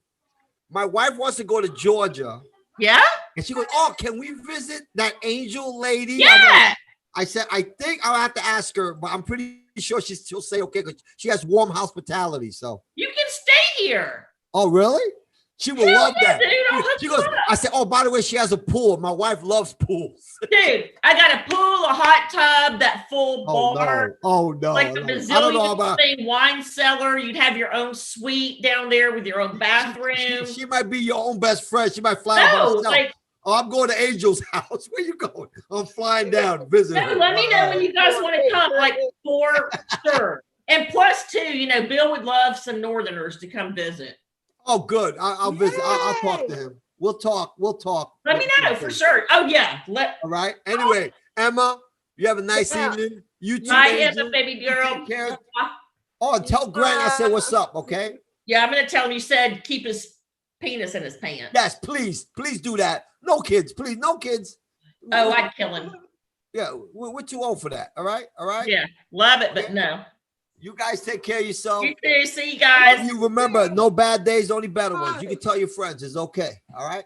My wife wants to go to Georgia. Yeah. And she goes, "Oh, can we visit that Angel lady?" Yeah. I said, I think I'll have to ask her, but I'm pretty sure she'll say okay because she has warm hospitality. So you can stay here. Oh, really? She will love that. Dude, she goes, I said, oh, by the way, she has a pool. My wife loves pools. Dude, I got a pool, a hot tub, that full bar. Oh, no. Like the bazillion thing wine cellar. You'd have your own suite down there with your own bathroom. She might be your own best friend. She might fly by herself. Like, oh, I'm going to Angel's house. Where you going? I'm flying down, visiting. No, let me know when you guys want to come, like for sure. And plus, too, Bill would love some Northerners to come visit. Oh, good. I'll visit. I'll talk to him. We'll talk. Let me know for sure. Oh, yeah. All right. Anyway, Emma, you have a nice evening. You too. I am a baby girl. Oh, and tell Grant I said what's up, okay? Yeah, I'm going to tell him you said keep his penis in his pants. Yes, please. Please do that. No kids, please. No kids. Oh, I'd kill him. Yeah, we're too old for that. All right? Yeah, love it, but no. You guys take care of yourself. You too. See you guys. You remember, no bad days, only better ones. You can tell your friends. It's okay. All right?